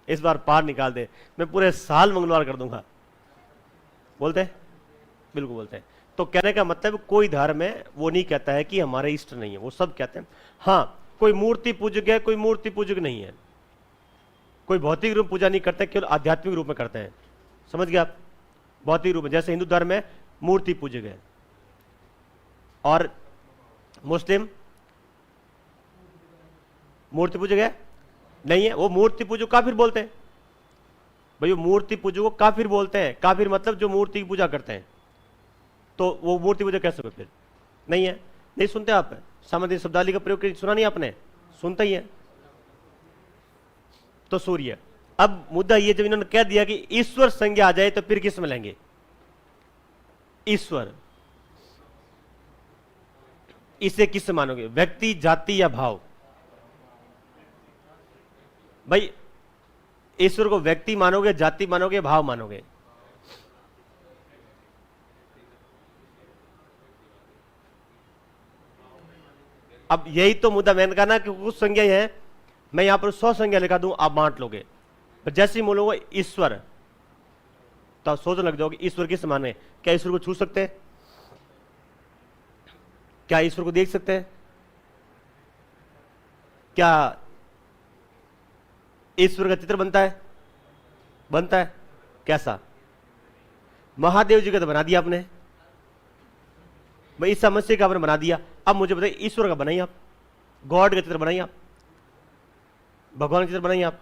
Speaker 1: इस बार पार निकाल दे, मैं पूरे साल मंगलवार कर दूंगा। बोलते हैं, बिल्कुल बोलते हैं। तो कहने का मतलब कोई धर्म है वो नहीं कहता है कि हमारे इष्ट नहीं है, वो सब कहते हैं। हाँ, कोई मूर्ति पूजक है, कोई मूर्ति पूजक नहीं है, कोई भौतिक रूप पूजा नहीं करते, केवल आध्यात्मिक रूप में करते हैं। समझ गए आप? भौतिक रूप में, जैसे हिंदू धर्म में मूर्ति पूजक है, और मुस्लिम मूर्ति पूजक है नहीं है। वो मूर्ति पूजक काफिर बोलते हैं भाई, वो मूर्ति पूजक को काफिर बोलते हैं। काफिर मतलब जो मूर्ति की पूजा करते हैं, तो वो मूर्ति पूजक कैसे हो फिर? नहीं है। नहीं सुनते आप? सामान्य शब्दावली का प्रयोग सुना नहीं आपने? सुनते ही है। तो सूर्य। अब मुद्दा ये, जब इन्होंने कह दिया कि ईश्वर संज्ञा आ जाए तो फिर किस में लेंगे? ईश्वर, इसे किस मानोगे? व्यक्ति, जाति या भाव? भाई ईश्वर को व्यक्ति मानोगे, जाति मानोगे, भाव मानोगे? अब यही तो मुद्दा मैंने कहा ना कि कुछ संज्ञा है, मैं यहां पर 100 संज्ञा लिखा दूं, आप बांट लोगे। पर जैसे ही बोलूंगा ईश्वर, तो आप सोचने लग जाओगे ईश्वर किस माने। क्या ईश्वर को छू सकते हैं? क्या ईश्वर को देख सकते हैं? क्या ईश्वर का चित्र बनता है? बनता है। कैसा? महादेव जी का तो बना दिया आपने, भाई ईसा मसीह का आपने बना दिया। अब मुझे बताइए ईश्वर का बनाइए आप, गॉड का चित्र बनाइए आप, भगवान का चित्र बनाइए आप।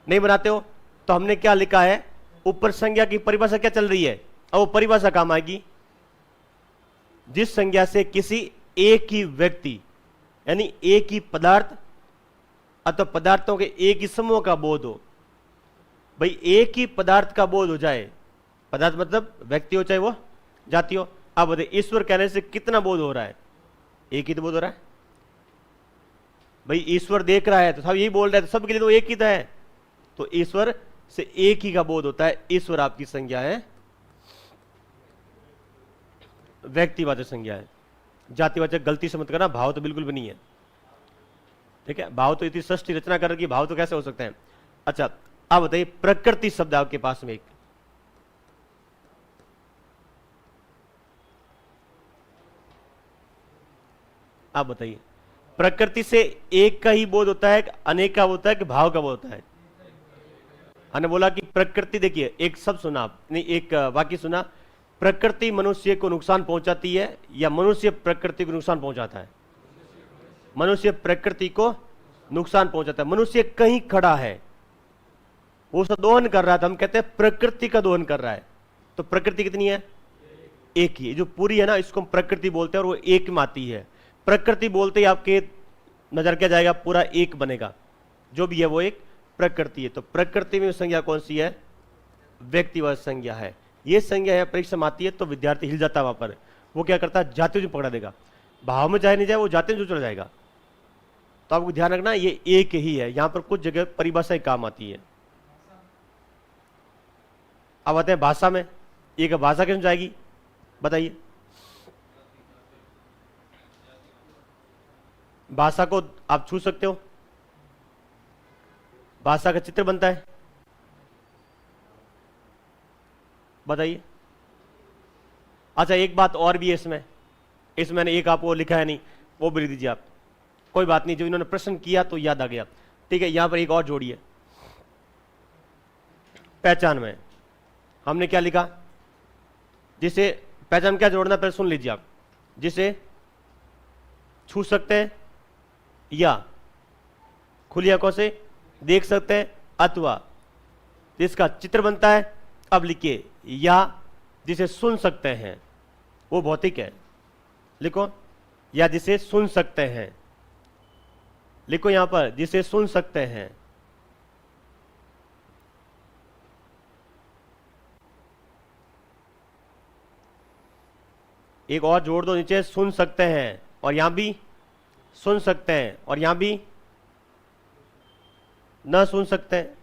Speaker 1: नहीं बनाते हो तो हमने क्या लिखा है ऊपर, संज्ञा की परिभाषा क्या चल रही है। अब वो परिभाषा काम आएगी, जिस संज्ञा से किसी एक ही व्यक्ति यानी एक ही पदार्थ अथवा पदार्थों के एक ही समूह का बोध हो। भाई एक ही पदार्थ का बोध हो जाए, पदार्थ मतलब व्यक्ति हो चाहे वो जाति हो। अब बताइए ईश्वर कहने से कितना बोध हो रहा है? एक ही तो बोध हो रहा है। भाई ईश्वर देख रहा है तो सब यही बोल रहे हैं, तो सबके लिए तो एक ही तो है, तो ईश्वर से एक ही का बोध होता है। ईश्वर आपकी संज्ञा है, व्यक्तिवाचक संज्ञा है। जातिवाचक गलती से मत करना, भाव तो बिल्कुल भी नहीं है, ठीक है। भाव तो इतनी सृष्टि रचना कर रखी, भाव तो कैसे हो सकते हैं। अच्छा अब बताइए प्रकृति शब्द आपके पास में एक, आप बताइए प्रकृति से एक का ही बोध होता है, अनेक का होता है कि भाव का बोध होता है? हमने बोला कि प्रकृति, देखिए एक शब्द सुना आप, नहीं एक वाक्य सुना, प्रकृति मनुष्य को नुकसान पहुंचाती है या मनुष्य प्रकृति को नुकसान पहुंचाता है? मनुष्य प्रकृति को नुकसान पहुंचाता है। मनुष्य कहीं खड़ा है, वो उसका दोहन कर रहा था, हम कहते हैं प्रकृति का दोहन कर रहा है। तो प्रकृति कितनी है? एक ही, जो पूरी है ना इसको हम प्रकृति बोलते हैं, और वो एक में आती है। प्रकृति बोलते ही आपके नजर क्या जाएगा? पूरा एक बनेगा, जो भी है वो एक प्रकृति है। तो प्रकृति में संज्ञा कौन सी है? व्यक्तिवाचक संज्ञा है। ये संज्ञा है, परीक्षा में आती है तो विद्यार्थी हिल जाता है वहां पर, वो क्या करता है जाति जो पकड़ा देगा, भाव में जाए नहीं जाए वो जाति जो चला जाएगा। तो आपको ध्यान रखना ये एक ही है, यहां पर कुछ जगह परिभाषाएं काम आती है। अब आते हैं भाषा में, एक भाषा कैसे जाएगी बताइए। भाषा को आप छू सकते हो, भाषा का चित्र बनता है, बताइए। अच्छा एक बात और भी है इसमें मैंने एक आपको लिखा है नहीं, वो भी लिख दीजिए आप, कोई बात नहीं, जो इन्होंने प्रश्न किया तो याद आ गया, ठीक है। यहां पर एक और जोड़िए, पहचान में हमने क्या लिखा, जिसे पहचान क्या जोड़ना पहले सुन लीजिए आप। जिसे छू सकते हैं या खुली आंखों से देख सकते हैं, अथवा जिसका चित्र बनता है, अब लिखिए, या जिसे सुन सकते हैं, वो भौतिक है, लिखो, या जिसे सुन सकते हैं, लिखो यहां पर, जिसे सुन सकते हैं। एक और जोड़ दो नीचे, सुन सकते हैं, और यहां भी सुन सकते हैं, और यहां भी ना सुन सकते हैं।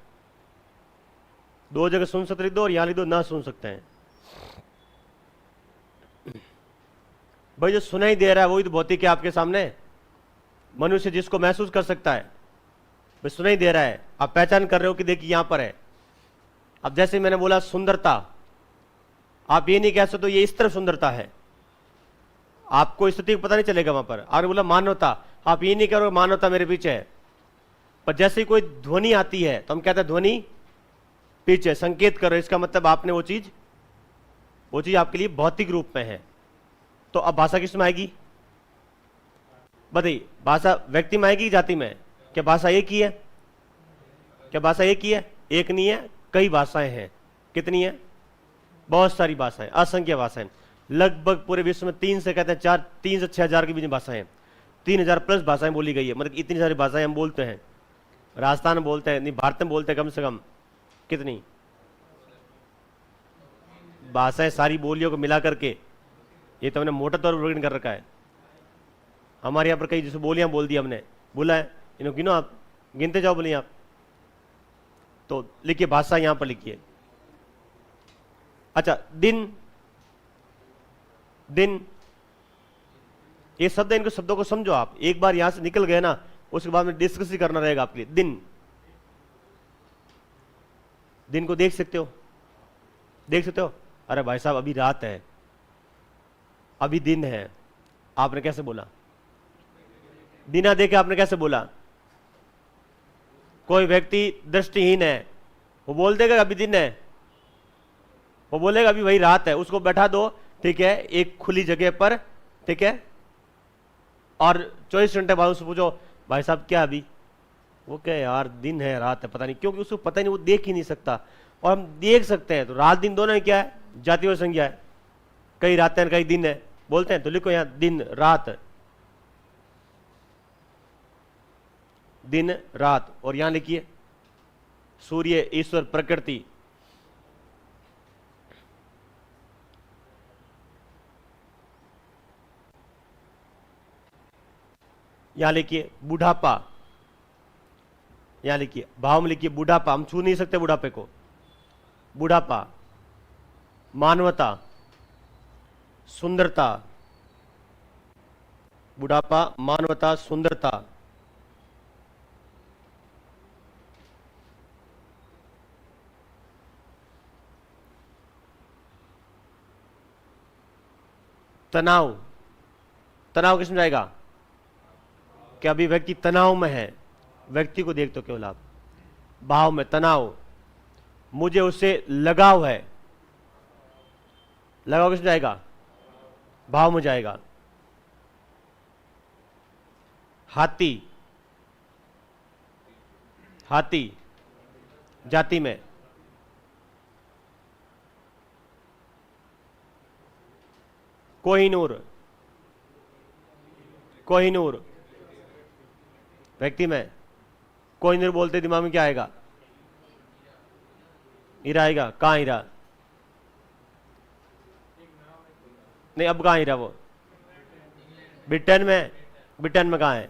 Speaker 1: दो जगह सुन सकते लिख दो, और यहां लिख दो ना सुन सकते हैं। भाई जो सुनाई दे रहा है वही तो भौतिक है आपके सामने, मनुष्य जिसको महसूस कर सकता है, भाई सुनाई दे रहा है, आप पहचान कर रहे हो कि देखिए यहां पर है। अब जैसे मैंने बोला सुंदरता, आप ये नहीं कह सकते ये इस तरफ सुंदरता है, आपको स्थिति पता नहीं चलेगा वहां पर। आपने बोला मानवता, आप ये नहीं कह रहे मानवता मेरे पीछे है, पर जैसे ही कोई ध्वनि आती है तो हम कहते हैं ध्वनि पीछे, संकेत करो, इसका मतलब आपने वो चीज आपके लिए भौतिक रूप में है। तो अब भाषा किस में आएगी बताइए? भाषा व्यक्ति में आएगी, जाति में? क्या भाषा एक ही है? क्या भाषा एक ही है? एक नहीं है, कई भाषाएं हैं। कितनी है? बहुत सारी भाषाएं, असंख्य भाषाएं, लगभग पूरे विश्व में 3 से कहते हैं 4, 3 से 6 हजार के बीच भाषाएं, 3000 प्लस भाषाएं बोली गई है। मतलब इतनी सारी भाषाएं हम बोलते हैं, राजस्थान में बोलते हैं, नहीं भारत में बोलते हैं, कम से कम कितनी भाषाएं सारी बोलियों को मिला करके, ये तो हमने मोटा तौर पर वर्णन कर रखा है। हमारे यहाँ पर कई जैसे बोलियां बोल दी हमने, बोला है इन्हों गिनो, आप गिनते जाओ बोलिए आप। तो लिखिए भाषा यहां पर लिखिए। अच्छा दिन, दिन ये शब्द है, इनको शब्दों को समझो आप। एक बार यहां से निकल गए ना, उसके बाद में डिस्कस ही करना रहेगा आपके लिए। दिन, दिन को देख सकते हो, देख सकते हो? अरे भाई साहब अभी रात है, अभी दिन है, आपने कैसे बोला? बिना देखे आपने कैसे बोला? कोई व्यक्ति दृष्टिहीन है, वो बोल देगा अभी दिन है, वो बोलेगा अभी वही रात है। उसको बैठा दो, ठीक है, एक खुली जगह पर, ठीक है, और 24 घंटे बाद उससे पूछो भाई साहब क्या अभी, वो क्या यार दिन है रात है पता नहीं, क्योंकि उसको पता ही नहीं, वो देख ही नहीं सकता। और हम देख सकते हैं, तो रात दिन दोनों क्या है? जातीय संज्ञा है। कई रात है कई दिन है बोलते हैं, तो लिखो यहां दिन रात, दिन रात। और यहां लिखिए सूर्य, ईश्वर, प्रकृति। यहां लिखिए बुढ़ापा, यहां लिखिए भाव में लिखिए बुढ़ापा, हम छू नहीं सकते बुढ़ापे को। बुढ़ापा, मानवता, सुंदरता, बुढ़ापा, मानवता, सुंदरता। तनाव, तनाव किसमें जाएगा? कि अभी व्यक्ति तनाव में है, व्यक्ति को देखते हो केवल आप। भाव में तनाव, मुझे उससे लगाव है, लगाव किसमें जाएगा? भाव में जाएगा। हाथी, हाथी जाति में। कोहिनूर, कोहिनूर व्यक्ति में। कोहिनूर बोलते दिमाग में क्या आएगा? हीरा आएगा। कहां हीरा? नहीं, अब कहां हीरा? वो ब्रिटेन में। ब्रिटेन में कहां है?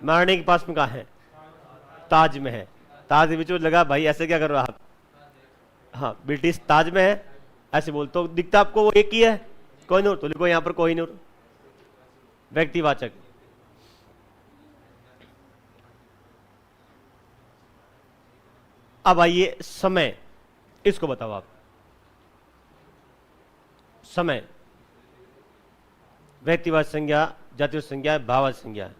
Speaker 1: महारानी के पास में कहां है? ताज में है। ताज के बीच में लगा भाई, ऐसे क्या कर रहे हो आप? हाँ, ब्रिटिश ताज में है, ऐसे बोल तो दिखता आपको वो एक ही है, कोहिनूर। तो लिखो यहां पर कोहिनूर, व्यक्तिवाचक। अब आइए समय, इसको बताओ आप। समय व्यक्तिवाचक संज्ञा, जातिवाचक संज्ञा है, भाववाचक संज्ञा है।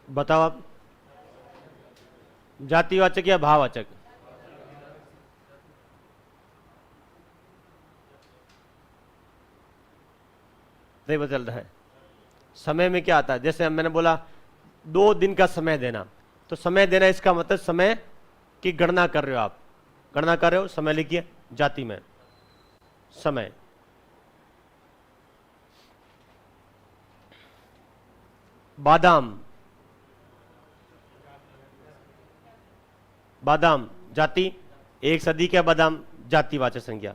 Speaker 1: बताओ आप, जातिवाचक या भाववाचक? नहीं पता चल रहा है। समय में क्या आता है? जैसे मैंने बोला 2 दिन का समय देना, तो समय देना इसका मतलब समय की गणना कर रहे हो आप, गणना कर रहे हो। समय लिखिए जाति में, समय। बादाम, बादाम जाति, 1 सदी का बादाम, जातिवाचक संज्ञा।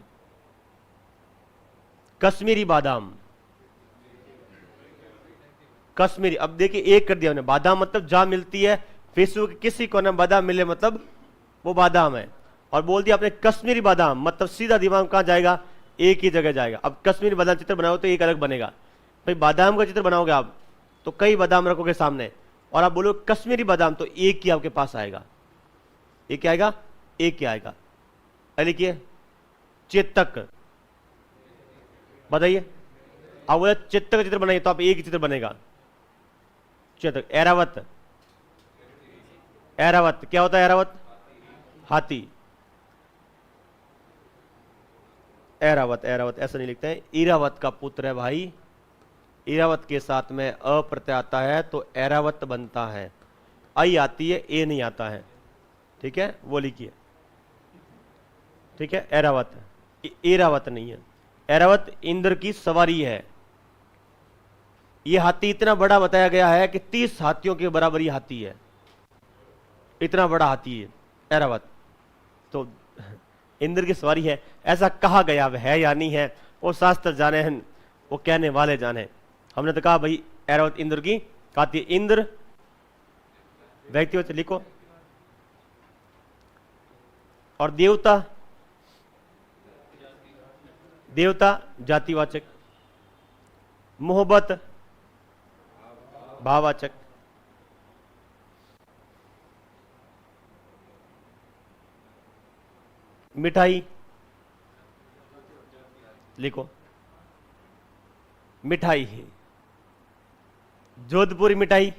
Speaker 1: कश्मीरी बादाम, कश्मीरी। अब देखिए एक कर दिया हमने, बादाम मतलब जहां मिलती है, विश्व के किसी कोने में बादाम मिले मतलब वो बादाम है। और बोल दिया आपने कश्मीरी बादाम, मतलब सीधा दिमाग कहां जाएगा? एक ही जगह जाएगा। अब कश्मीरी बादाम चित्र बनाओ तो एक अलग बनेगा। भाई बादाम का चित्र बनाओगे आप तो कई बादाम रखोगे सामने, और आप बोलो कश्मीरी बादाम तो एक ही आपके पास आएगा। एक क्या आएगा? एक क्या आएगा? लिखिए चेतक, बताइए। अब बोले चेतक का चित्र बनाइए तो आप एक ही चित्र बनेगा, चेतक। ऐरावत, ऐरावत क्या होता है? ऐरावत हाथी। ऐरावत, ऐरावत ऐसा नहीं लिखते हैं, इरावत का पुत्र है भाई। इरावत के साथ में अ प्रत्यय आता है तो ऐरावत बनता है। आई आती है, ए नहीं आता है, ठीक है, वो लिखिए, ठीक है। ऐरावत, ऐरावत नहीं है। ऐरावत इंद्र की सवारी है। यह हाथी इतना बड़ा बताया गया है कि 30 हाथियों के बराबर ये हाथी है, इतना बड़ा हाथी है ऐरावत। तो इंद्र की सवारी है, ऐसा कहा गया है या नहीं है वो शास्त्र जाने हैं, वो कहने वाले जाने। हमने तो कहा भाई ऐरावत इंद्र की हाथी। इंद्र व्यक्तिवाचक लिखो। और देवता, देवता जातिवाचक। मोहब्बत भाववाचक। मिठाई लिखो, मिठाई है। जोधपुरी मिठाई,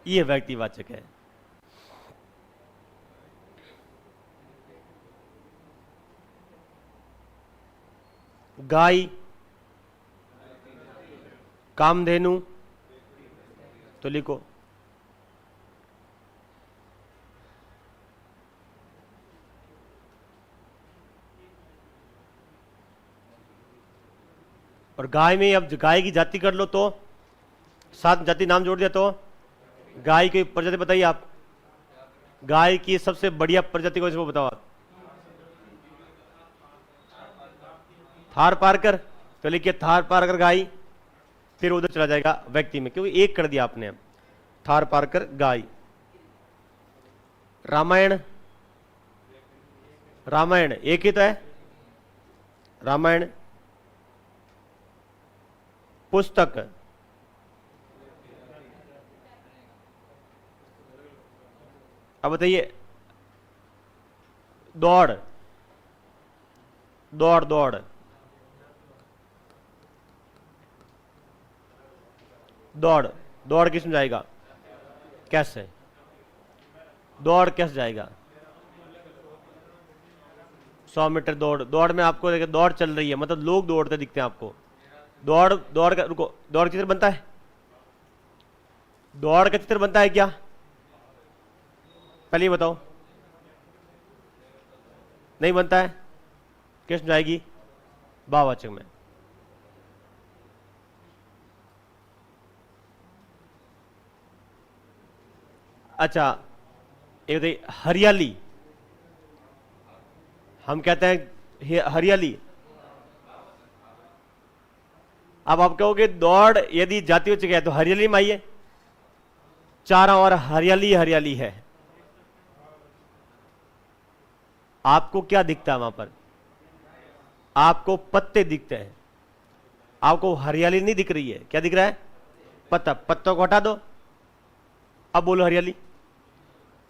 Speaker 1: ये व्यक्तिवाचक है। गाय, कामधेनु, तो लिखो। और गाय में अब गाय की जाति कर लो तो 7 जाति नाम जोड़ दिया, तो गाय की प्रजाति बताइए आप। गाय की सबसे बढ़िया प्रजाति को बताओ आप। थार पारकर, तो लिखिए थार पारकर गाय। फिर उधर चला जाएगा व्यक्ति में, क्योंकि एक कर दिया आपने। थार पारकर गाय। रामायण, रामायण एक ही तो है। रामायण। पुस्तक, अब बताइए। दौड़, दौड़ दौड़। दौड़, दौड़ किस में जाएगा? कैसे? दौड़ कैसे जाएगा? 100 मीटर दौड़। दौड़ में आपको देखिए दौड़ चल रही है, मतलब लोग दौड़ते दिखते हैं आपको। दौड़, दौड़ का, रुको, दौड़ का चित्र बनता है? दौड़ का चित्र बनता है क्या? पहले ये बताओ। नहीं बनता है। किस में जाएगी? भाववाचक में। अच्छा, एक बताइए हरियाली। हम कहते हैं हरियाली। अब आप कहोगे दौड़ यदि जातिवाचक है तो हरियाली में आइए। चारों ओर हरियाली हरियाली है। आपको क्या दिखता है वहां पर? आपको पत्ते दिखते हैं, आपको हरियाली नहीं दिख रही है। क्या दिख रहा है? पत्ता। पत्तों को हटा दो, अब बोलो हरियाली।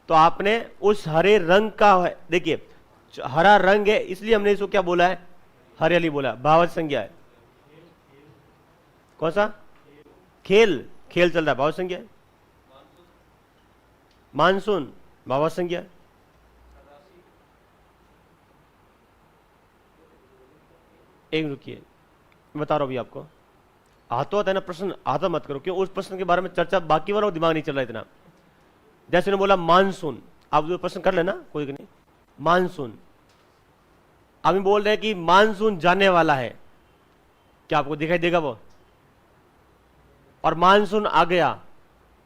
Speaker 1: तो आपने उस हरे रंग का, देखिए हरा रंग है इसलिए हमने इसको क्या बोला है? हरियाली बोला। भाववाचक संज्ञा है। कौन सा? खेल, खेल चल रहा है, भाववाचक संज्ञा है। मानसून, भाववाचक संज्ञा है। एक रुकिए, बता रहा हूं अभी आपको। आता होता है ना प्रश्न, आता मत करो, क्यों? उस प्रश्न के बारे में चर्चा बाकी वालों दिमाग नहीं चल रहा इतना। जैसे उन्होंने बोला मानसून, आप जो प्रश्न कर लेना, कोई नहीं। मानसून, अभी बोल रहे हैं कि मानसून जाने वाला है, क्या आपको दिखाई देगा वो? और मानसून आ गया,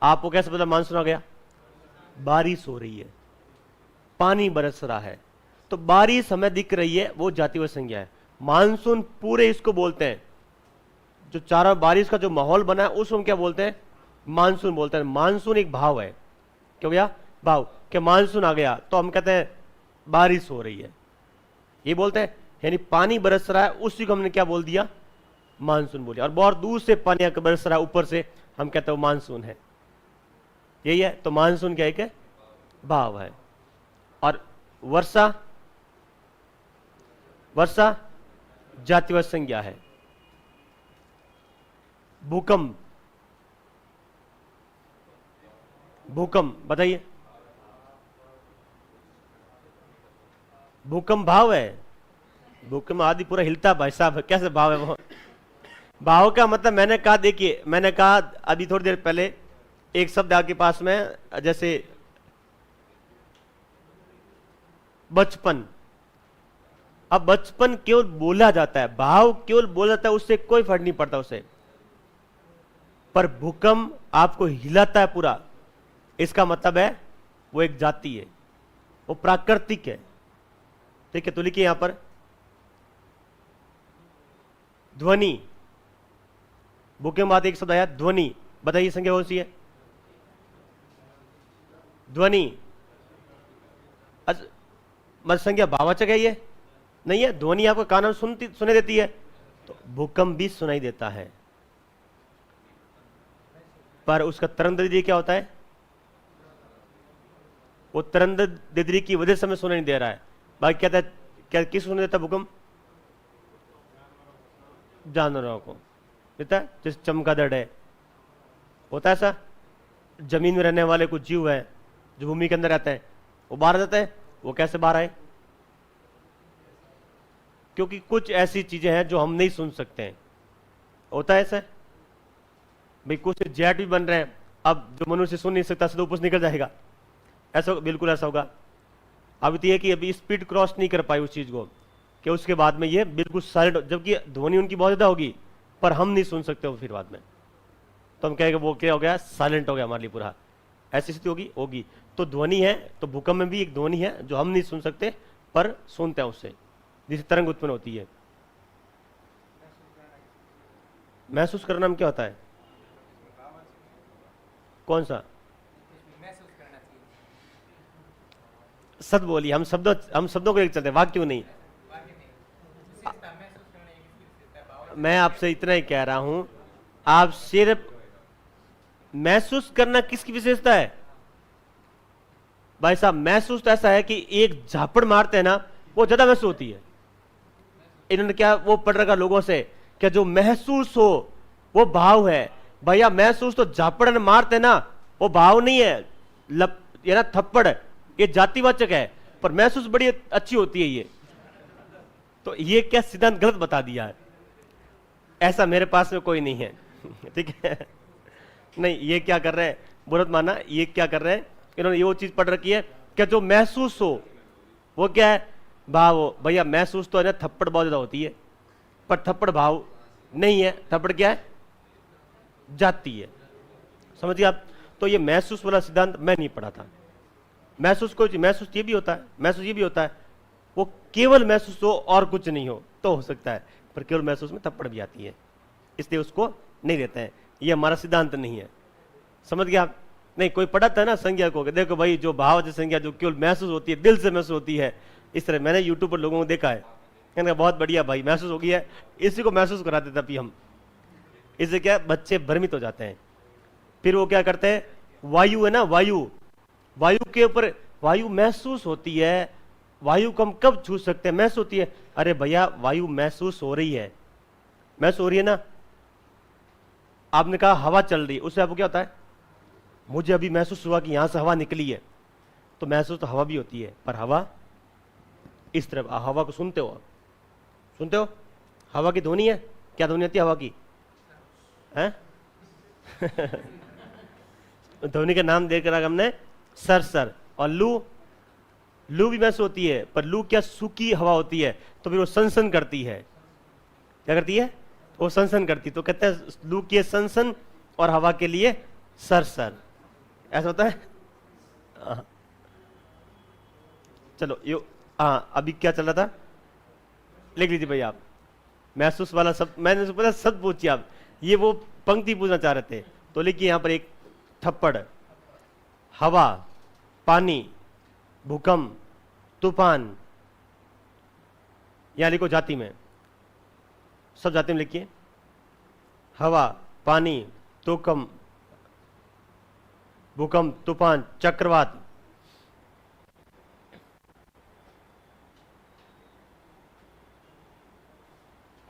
Speaker 1: आपको कैसे पता मानसून आ गया? बारिश हो रही है, पानी बरस रहा है, तो बारिश हमें दिख रही है, वो जातिवाचक संज्ञा है। मानसून पूरे इसको बोलते हैं, जो चारों बारिश का जो माहौल बना है उसको हम क्या बोलते हैं? मानसून बोलते हैं। मानसून एक भाव है। क्या हो गया? भाव। कि मानसून आ गया तो हम कहते हैं बारिश हो रही है, ये बोलते हैं। यानी पानी बरस रहा है, उसी को हमने क्या बोल दिया? मानसून बोलिए। और बहुत दूर से पानी बरस रहा है ऊपर से, हम कहते हैं वो मानसून है। यही है। तो मानसून क्या है? भाव है। और वर्षा, वर्षा जातिवाचक संज्ञा है। भूकंप, भूकंप बताइए। भूकंप भाव है। भूकंप आदि पूरा हिलता भाई साहब, कैसे भाव है वो? भाव का मतलब मैंने कहा, देखिए मैंने कहा अभी थोड़ी देर पहले एक शब्द आपके पास में, जैसे बचपन। अब बचपन केवल बोला जाता है, भाव केवल बोला जाता है, उससे कोई फर्क नहीं पड़ता उसे। पर भूकंप आपको हिलाता है पूरा, इसका मतलब है वो एक जाति है, वो प्राकृतिक है। ठीक है, तो लिखिए यहां पर ध्वनि। भूकंप बाद एक शब्द आया ध्वनि, बताइए संज्ञा कौन सी है? ध्वनि, मत संज्ञा भाववाचक है ये नहीं है। ध्वनि आपको कानों में सुनाई देती है, तो भूकंप भी सुनाई देता है, पर उसका तरंग दैर्ध्य क्या होता है? वो तरंग दैर्ध्य की वजह से हमें सुनाई नहीं दे रहा है। बाकी कहता है क्या, किस सुनाई देता है भूकंप? जानवरों को देता है, जैसे चमगादड़ है, होता है ऐसा। जमीन में रहने वाले कुछ जीव है जो भूमि के अंदर रहते हैं, वो बाहर आ जाता है। वो कैसे बाहर आए? क्योंकि कुछ ऐसी चीजें हैं जो हम नहीं सुन सकते हैं, होता है ऐसा। भाई कुछ जेट भी बन रहे हैं, अब जो मनुष्य सुन नहीं सकता तो ऊपर से निकल जाएगा, ऐसा बिल्कुल ऐसा होगा। अब तो यह कि अभी स्पीड क्रॉस नहीं कर पाई उस चीज को, कि उसके बाद में ये बिल्कुल साइलेंट, जबकि ध्वनि उनकी बहुत ज्यादा होगी पर हम नहीं सुन सकते वो फिर बाद में, तो हम कहेंगे वो क्या हो गया, साइलेंट हो गया हमारे लिए पूरा। ऐसी स्थिति होगी होगी। तो ध्वनि है, तो भूकंप में भी एक ध्वनि है जो हम नहीं सुन सकते पर सुनते हैं उससे, जिससे तरंग उत्पन्न होती है। महसूस करना में क्या होता है? कौन सा शब्द बोलिए? हम शब्दों को एक चलते हैं, वाक्य क्यों नहीं? मैं आपसे इतना ही कह रहा हूं, आप सिर्फ महसूस करना किसकी विशेषता है भाई साहब? महसूस तो ऐसा है कि एक झापड़ मारते हैं ना, वो ज्यादा महसूस होती है। इन्होंने क्या वो पढ़ रखा लोगों से, क्या जो महसूस हो वो भाव है। भैया महसूस तो झापड़ मारते ना, वो भाव नहीं है। ये ना थप्पड़, ये जातिवाचक है, पर महसूस बड़ी अच्छी होती है ये। तो ये क्या सिद्धांत गलत बता दिया है? ऐसा मेरे पास में कोई नहीं है। ठीक है, नहीं ये क्या कर रहे हैं, बुरा मत मानना, ये क्या कर रहे हैं, इन्होंने ये वो चीज पढ़ रखी है कि जो महसूस हो वो क्या है, भाव हो। भैया महसूस तो है ना, थप्पड़ बहुत ज्यादा होती है, पर थप्पड़ भाव नहीं है। थप्पड़ क्या है? जाती है। समझिए आप? तो ये महसूस वाला सिद्धांत मैं नहीं पढ़ा था। महसूस को, महसूस ये भी होता है, महसूस ये भी होता है, वो केवल महसूस हो और कुछ नहीं हो तो हो सकता है, पर केवल महसूस में थप्पड़ भी आती है, इसलिए उसको नहीं लेते हैं। ये हमारा सिद्धांत नहीं है। समझ गया आप? नहीं कोई पढ़ाता है ना संज्ञा को, देखो भाई जो भाव जैसे संज्ञा जो केवल महसूस होती है, दिल से महसूस होती है, इस तरह मैंने यूट्यूब पर लोगों को देखा है, कहने बहुत बढ़िया भाई महसूस हो गया है, इसी को महसूस कराते थे अभी हम। इससे क्या बच्चे भ्रमित हो जाते हैं। फिर वो क्या करते हैं, वायु है ना, वायु, वायु के ऊपर, वायु महसूस होती है, वायु को हम कब छू सकते हैं? महसूस होती है। अरे भैया वायु महसूस हो रही है, महसूस हो रही है ना। आपने कहा हवा चल रही है, उससे आपको क्या होता है? मुझे अभी महसूस हुआ कि यहां से हवा निकली है, तो महसूस तो हवा भी होती है, पर हवा इस तरफ, हवा को सुनते हो, सुनते हो? हवा की ध्वनि है, क्या ध्वनि आती है हवा की? है ध्वनि का नाम देकर हमने सर, और लू, लू भी महसूस होती है, पर लू क्या सूखी हवा होती है, तो फिर वो सनसन करती है। क्या करती है? वो सनसन करती, तो कहते हैं लू के सनसन और हवा के लिए सर। ऐसा होता है। चलो यो, हाँ अभी क्या चल रहा था, लिख लीजिए भाई आप। महसूस वाला सब मैंने पता सब पूछिए आप, ये वो पंक्ति पूछना चाह रहे थे, तो लिखिए यहां पर एक थप्पड़, हवा, पानी, भूकंप, तूफान। यहां लिखो जाति में, सब जाति में लिखिए, हवा, पानी, भूकंप, तूफान, चक्रवात।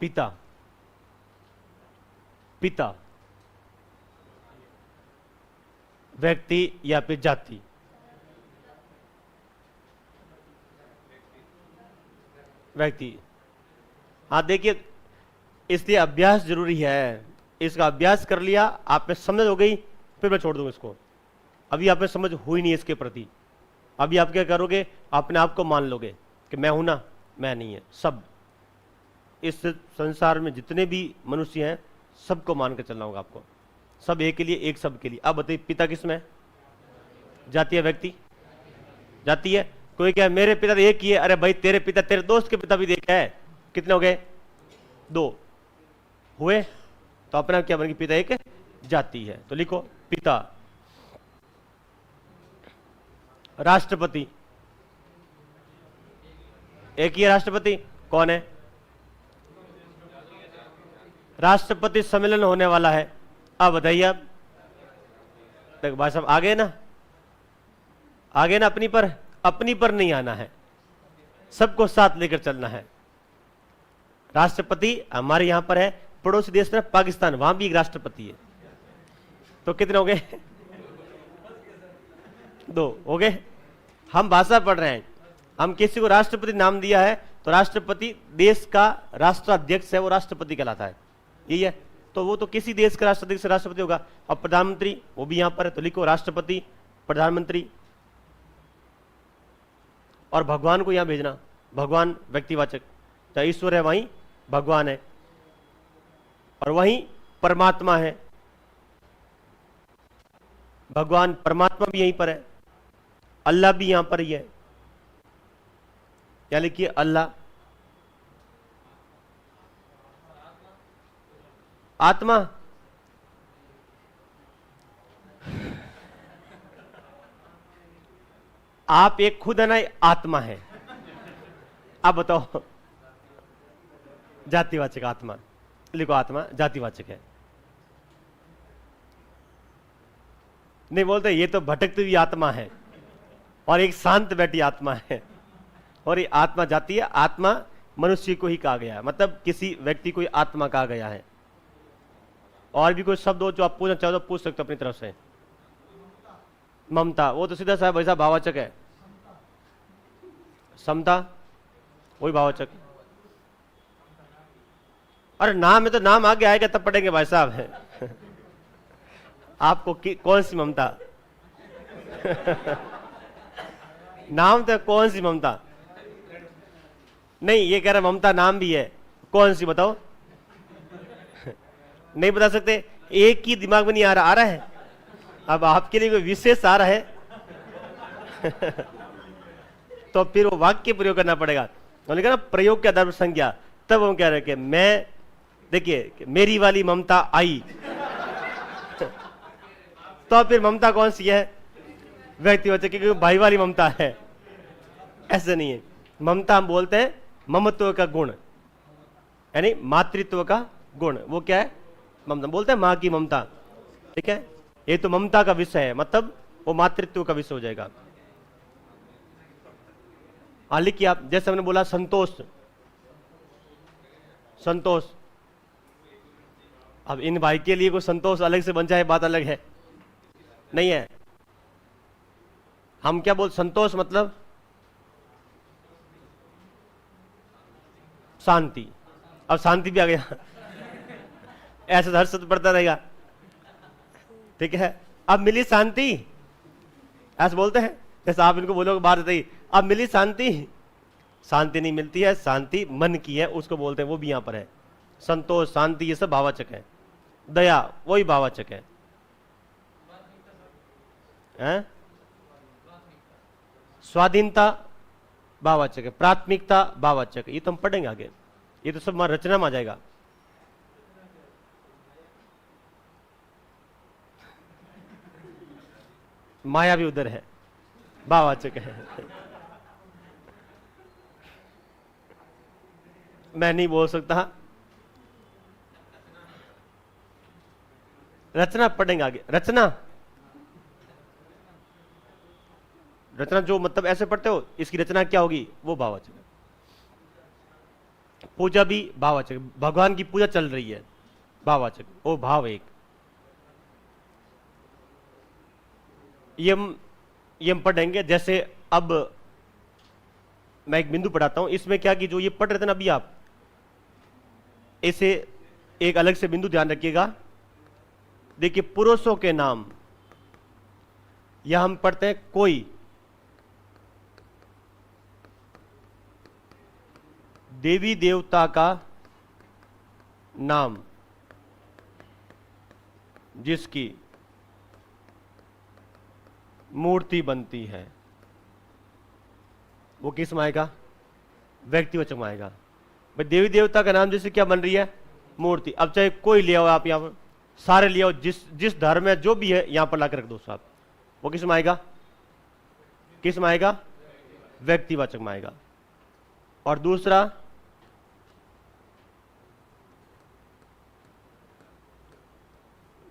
Speaker 1: पिता, पिता व्यक्ति या फिर जाति? व्यक्ति। हाँ देखिए, इसलिए अभ्यास जरूरी है। इसका अभ्यास कर लिया, आप में समझ हो गई, फिर मैं छोड़ दूंगा इसको। अभी आप में समझ हुई नहीं इसके प्रति, अभी आप क्या करोगे, अपने आप को मान लोगे कि मैं हूं ना, मैं नहीं है। सब इस संसार में जितने भी मनुष्य हैं सबको मान के चलना होगा आपको, सब एक के लिए, एक सब के लिए। अब बताइए पिता किसमें है? जाति है, व्यक्ति? जाति है। कोई क्या मेरे पिता तो एक ही है, अरे भाई तेरे पिता तेरे दोस्त के पिता भी देखा है, कितने हो गए? 2 हुए, तो अपना क्या बनेगी? पिता एक जाति है। तो लिखो पिता, राष्ट्रपति, एक ही राष्ट्रपति, कौन है? राष्ट्रपति सम्मेलन होने वाला है। अब बताइए आप, देखो भाई साहब आगे ना, आगे ना, अपनी पर नहीं आना है, सबको साथ लेकर चलना है। राष्ट्रपति हमारे यहां पर है, पड़ोसी देश में पाकिस्तान, वहां भी एक राष्ट्रपति है। तो कितने हो गए? 2 हो गए। हम भाषा पढ़ रहे हैं, हम किसी को राष्ट्रपति नाम दिया है तो राष्ट्रपति देश का राष्ट्राध्यक्ष है, वो राष्ट्रपति कहलाता है, यही है। तो वो तो किसी देश का राष्ट्राध्यक्ष राष्ट्रपति होगा। अब प्रधानमंत्री वो भी यहां पर है, तो लिखो राष्ट्रपति, प्रधानमंत्री। और भगवान को यहां भेजना, भगवान व्यक्तिवाचक, चाहे ईश्वर है वहीं भगवान है, और वहीं परमात्मा है, भगवान परमात्मा भी यहीं पर है, अल्लाह भी यहां पर ही है। क्या लिखिए? अल्लाह, आत्मा, आप एक खुद है ना, आत्मा है। अब बताओ, जातिवाचक आत्मा, लिखो आत्मा जातिवाचक है। नहीं बोलते ये तो भटकती हुई आत्मा है, और एक शांत बैठी आत्मा है, और ये आत्मा जाती है। आत्मा मनुष्य को ही कहा गया है, मतलब किसी व्यक्ति को ही आत्मा कहा गया है। और भी कोई शब्द हो जो आप पूछना चाहो तो पूछ सकते हो अपनी तरफ से। ममता, वो तो सीधा साहब वैसा भाववाचक है। समता, वही भाववाचक। अरे नाम है तो नाम आगे आएगा तब पढ़ेंगे भाई साहब। आपको कौन सी ममता? नाम तो कौन सी ममता? नहीं, ये कह रहा ममता नाम भी है, कौन सी बताओ? नहीं बता सकते, एक ही दिमाग में नहीं आ रहा है। अब आपके लिए कोई विशेष आ रहा है तो फिर वो वाक्य प्रयोग करना पड़ेगा। उन्होंने कहा ना प्रयोग के आधार पर संज्ञा, तब हम कह रहे कि मैं, देखिए मेरी वाली ममता आई तो फिर ममता कौन सी है? व्यक्तिवाचक, क्योंकि भाई वाली ममता है। ऐसे नहीं है, ममता हम बोलते हैं ममत्व का गुण, यानी मातृत्व का गुण। वो क्या है? ममता बोलते हैं मां की ममता, ठीक है। ये तो ममता का विषय है, मतलब वो मातृत्व का विषय हो जाएगा। लिखिए आप, जैसे हमने बोला संतोष, संतोष। अब इन भाई के लिए कोई संतोष अलग से बन जाए बात अलग है, नहीं है। हम क्या बोल, संतोष मतलब शांति। अब शांति भी आ गया, ऐसे हर शब्द पढ़ता रहेगा, ठीक है। अब मिली शांति, ऐसे बोलते हैं, जैसे आप इनको बोलोगे बाहर ही, अब मिली शांति। शांति नहीं मिलती है, शांति मन की है, उसको बोलते हैं, वो भी यहां पर है। संतोष, शांति, ये सब भाववाचक है। दया, वही भाववाचक है, हैं? स्वाधीनता भाववाचक है, प्राथमिकता भाववाचक है। ये तो हम पढ़ेंगे आगे, ये तो सब हमारी रचना में आ जाएगा। माया भी उधर है, भाववाचक है। मैं नहीं बोल सकता, रचना पढ़ेंगे आगे। रचना, रचना जो मतलब ऐसे पढ़ते हो, इसकी रचना क्या होगी, वो भाववाचक है। पूजा भी भाववाचक, भगवान की पूजा चल रही है, भाववाचक, वो भाव एक। ये हम पढ़ेंगे। जैसे अब मैं एक बिंदु पढ़ाता हूं, इसमें क्या कि जो ये पढ़ रहे थे ना अभी आप, इसे एक अलग से बिंदु ध्यान रखिएगा। देखिए पुरुषों के नाम, या हम पढ़ते हैं कोई, देवी देवता का नाम जिसकी मूर्ति बनती है, वो किस में आएगा? व्यक्तिवाचक में आएगा। भाई देवी देवता का नाम जैसे क्या बन रही है? मूर्ति। अब चाहे कोई ले आओ आप, यहां पर सारे ले आओ, जिस धर्म में जो भी है यहां पर लाकर रख दो साहब, वो किस में आएगा? किस में आएगा? व्यक्तिवाचक में आएगा। और दूसरा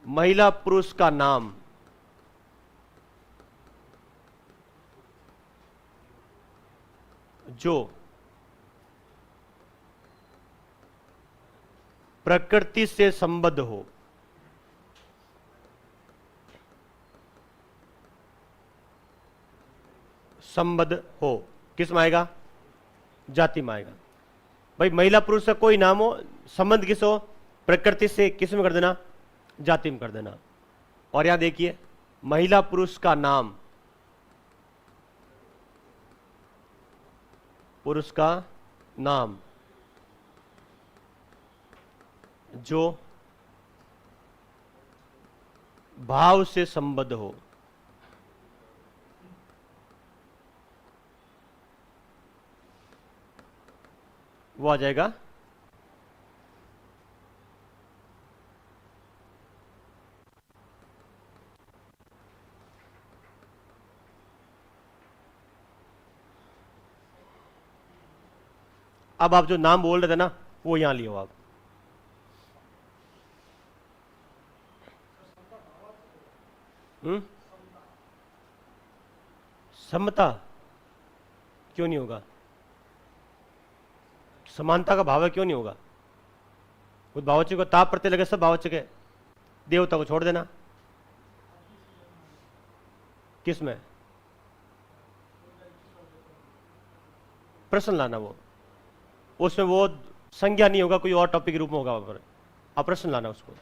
Speaker 1: महिला पुरुष का नाम, जो प्रकृति से संबद्ध हो, किस में आएगा? जाति में आएगा। भाई महिला पुरुष का कोई नाम हो, संबंध किस हो? प्रकृति से, किस में कर देना? जाति में कर देना। और यहां देखिए, महिला पुरुष का नाम, पुरुष का नाम जो भाव से संबद्ध हो, वो आ जाएगा अब आप जो नाम बोल रहे थे ना, वो यहां लियो आप। समता क्यों नहीं होगा? समानता का भाव है, क्यों नहीं होगा? उस भाववाचक को ताप प्रत्यय लगे, सब भाववाचक है। देवता को छोड़ देना। किस में? प्रश्न लाना, वो उसमें वो संज्ञा नहीं होगा, कोई और टॉपिक के रूप में होगा वहां पर। आप प्रश्न लाना उसको,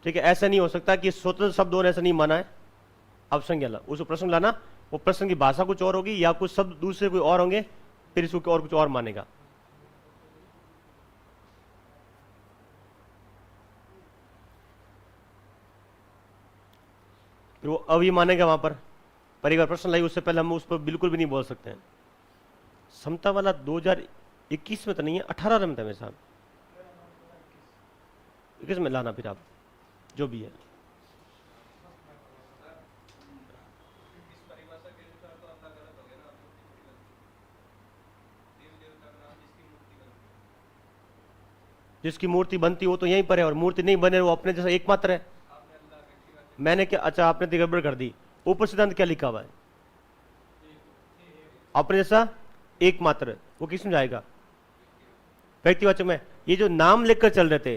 Speaker 1: ठीक है? ऐसा नहीं हो सकता कि स्वतंत्र शब्द होने, ऐसा नहीं माना है। आप संज्ञा ला, उसको प्रश्न लाना। वो प्रश्न की भाषा कुछ और होगी या कुछ शब्द दूसरे कोई और होंगे, फिर इसको और कुछ और मानेगा। फिर वो अभी मानेगा वहां पर। पर एक बार प्रश्न लाई, उससे पहले हम उस पर बिल्कुल भी नहीं बोल सकते हैं। समता वाला 2021 में तो नहीं है, 18 में था मेरे साहब। 21 में लाना फिर आप, जो भी है। जिसकी मूर्ति बनती हो तो यहीं पर है, और मूर्ति नहीं बने वो अपने जैसा एकमात्र है। मैंने क्या, अच्छा आपने तो गड़बड़ कर दी। ऊपर सिद्धांत क्या लिखा हुआ है? अपने जैसा एकमात्र, वो किस में जाएगा? व्यक्तिवाचक में। ये जो नाम लेकर चल रहे थे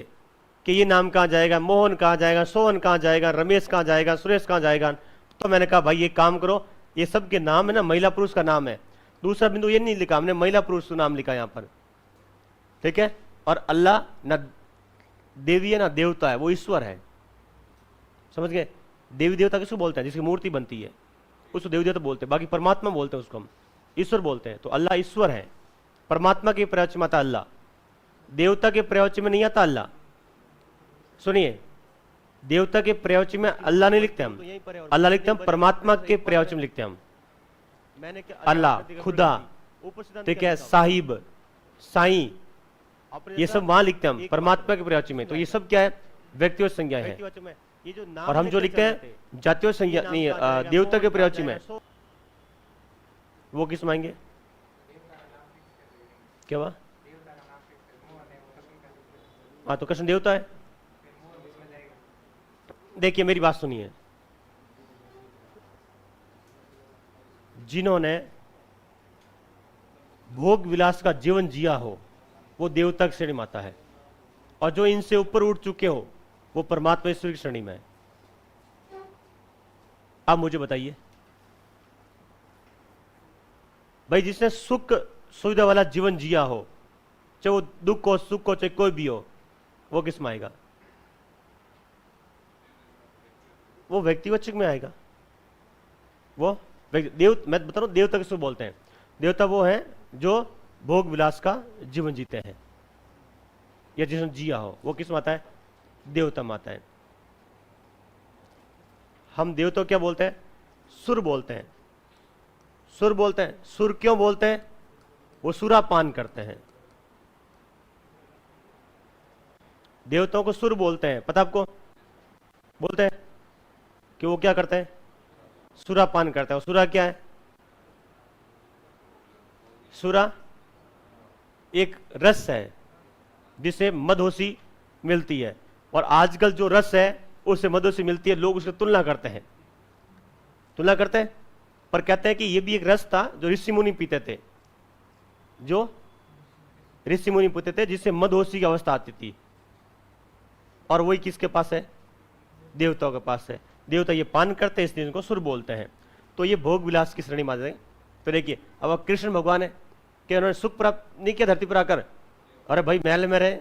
Speaker 1: कि ये नाम कहां जाएगा, मोहन कहां जाएगा, सोहन कहां जाएगा, रमेश कहां जाएगा, सुरेश कहां जाएगा, तो मैंने कहा भाई ये काम करो, ये सब के नाम है ना, महिला पुरुष का नाम है। दूसरा बिंदु ये नहीं लिखा हमने, महिला पुरुष का नाम लिखा यहां पर, ठीक है? और अल्लाह ना देवी है ना देवता है, वो ईश्वर है। समझ गए? देवी देवता किसको बोलते हैं? जिसकी मूर्ति बनती है उसको देवी देवता बोलते हैं। बाकी परमात्मा बोलते हैं उसको हम ईश्वर बोलते हैं। तो अल्लाह ईश्वर है, परमात्मा के प्रयोजन में आता अल्लाह, देवता के प्रयोजन में नहीं आता अल्लाह। सुनिए, देवता के प्रयोजन में अल्लाह नहीं लिखते हम, अल्लाह लिखते हम, परमात्मा के प्रयोजन में लिखते हम। अल्लाह, खुदा, ठीक है, साहिब, साईं, ये सब वहां लिखते हैं हम परमात्मा के प्रयोजन में। तो ये सब क्या है? व्यक्तिगत संज्ञा है। और हम जो लिखते हैं जातीय संज्ञा नहीं, देवता के प्रयोजन में, वो किस मांगे? क्या हुआ? हाँ, तो कृष्ण देवता है। देखिए मेरी बात सुनिए, जिन्होंने भोग विलास का जीवन जिया हो वो देवता की श्रेणी में आता है, और जो इनसे ऊपर उठ चुके हो वो परमात्मा ईश्वर की श्रेणी में है। आप मुझे बताइए भाई, जिसने सुख सुविधा वाला जीवन जिया हो, चाहे वो दुख हो, सुख हो, चाहे कोई भी हो, वो किस में आएगा? वो व्यक्तिवाचक में आएगा। वो मैं बता रहा हूं, देवता किसको बोलते हैं? देवता वो है जो भोग विलास का जीवन जीते हैं या जिसने जिया हो, वो किस में आता है? देवता में आता है। हम देवता को क्या बोलते हैं? सुर बोलते हैं। सुर बोलते हैं। सुर क्यों बोलते हैं? वो सुरापान करते हैं। देवताओं को सुर बोलते हैं, पता आपको? बोलते हैं कि वो क्या करते हैं? सुरापान करते हैं। और सुरा क्या है? सुरा एक रस है जिसे मदहोशी मिलती है, और आजकल जो रस है उससे मदहोशी मिलती है, लोग उसकी तुलना करते हैं, पर कहते हैं कि ये भी एक रस था जो ऋषि मुनि पीते थे, जिससे मदहोशी की अवस्था आती थी। और वही किसके पास है? देवताओं के पास है। देवता ये पान करते हैं, इसलिए इनको सुर बोलते हैं। तो ये भोग विलास की श्रेणी में आ जाएंगे। तो देखिए, अब कृष्ण भगवान है कि उन्होंने सुख प्राप्त नहीं किया धरती पर आकर। अरे भाई, महल में रहे,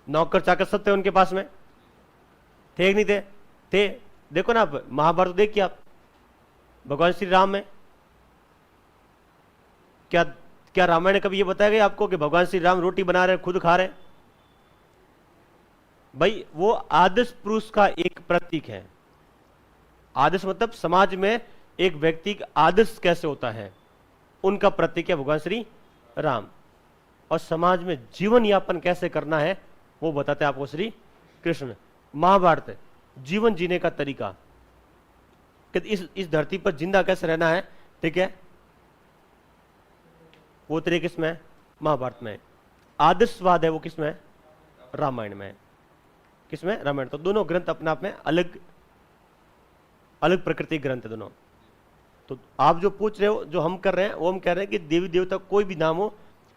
Speaker 1: नौकर चाकर सब थे उनके पास में, थे कि नहीं थे? थे। देखो ना, आप महाभारत देखिए, आप भगवान श्री राम में क्या रामायण ने कभी ये बताया गया आपको कि भगवान श्री राम रोटी बना रहे, खुद खा रहे? भाई, वो आदर्श पुरुष का एक प्रतीक है। आदर्श मतलब समाज में एक व्यक्ति का आदर्श कैसे होता है, उनका प्रतीक है भगवान श्री राम। और समाज में जीवन यापन कैसे करना है वो बताते हैं आपको श्री कृष्ण। महाभारत जीवन जीने का तरीका, कि इस धरती पर जिंदा कैसे रहना है, ठीक है, वो तरीके किसमें है? महाभारत में। आदर्शवाद है वो किसमें है? रामायण में। किसमें? रामायण। तो दोनों ग्रंथ अपने आप में अलग अलग प्रकृति ग्रंथ है दोनों। तो आप जो पूछ रहे हो, जो हम कर रहे हैं, वो हम कह रहे हैं कि देवी देवता कोई भी नाम हो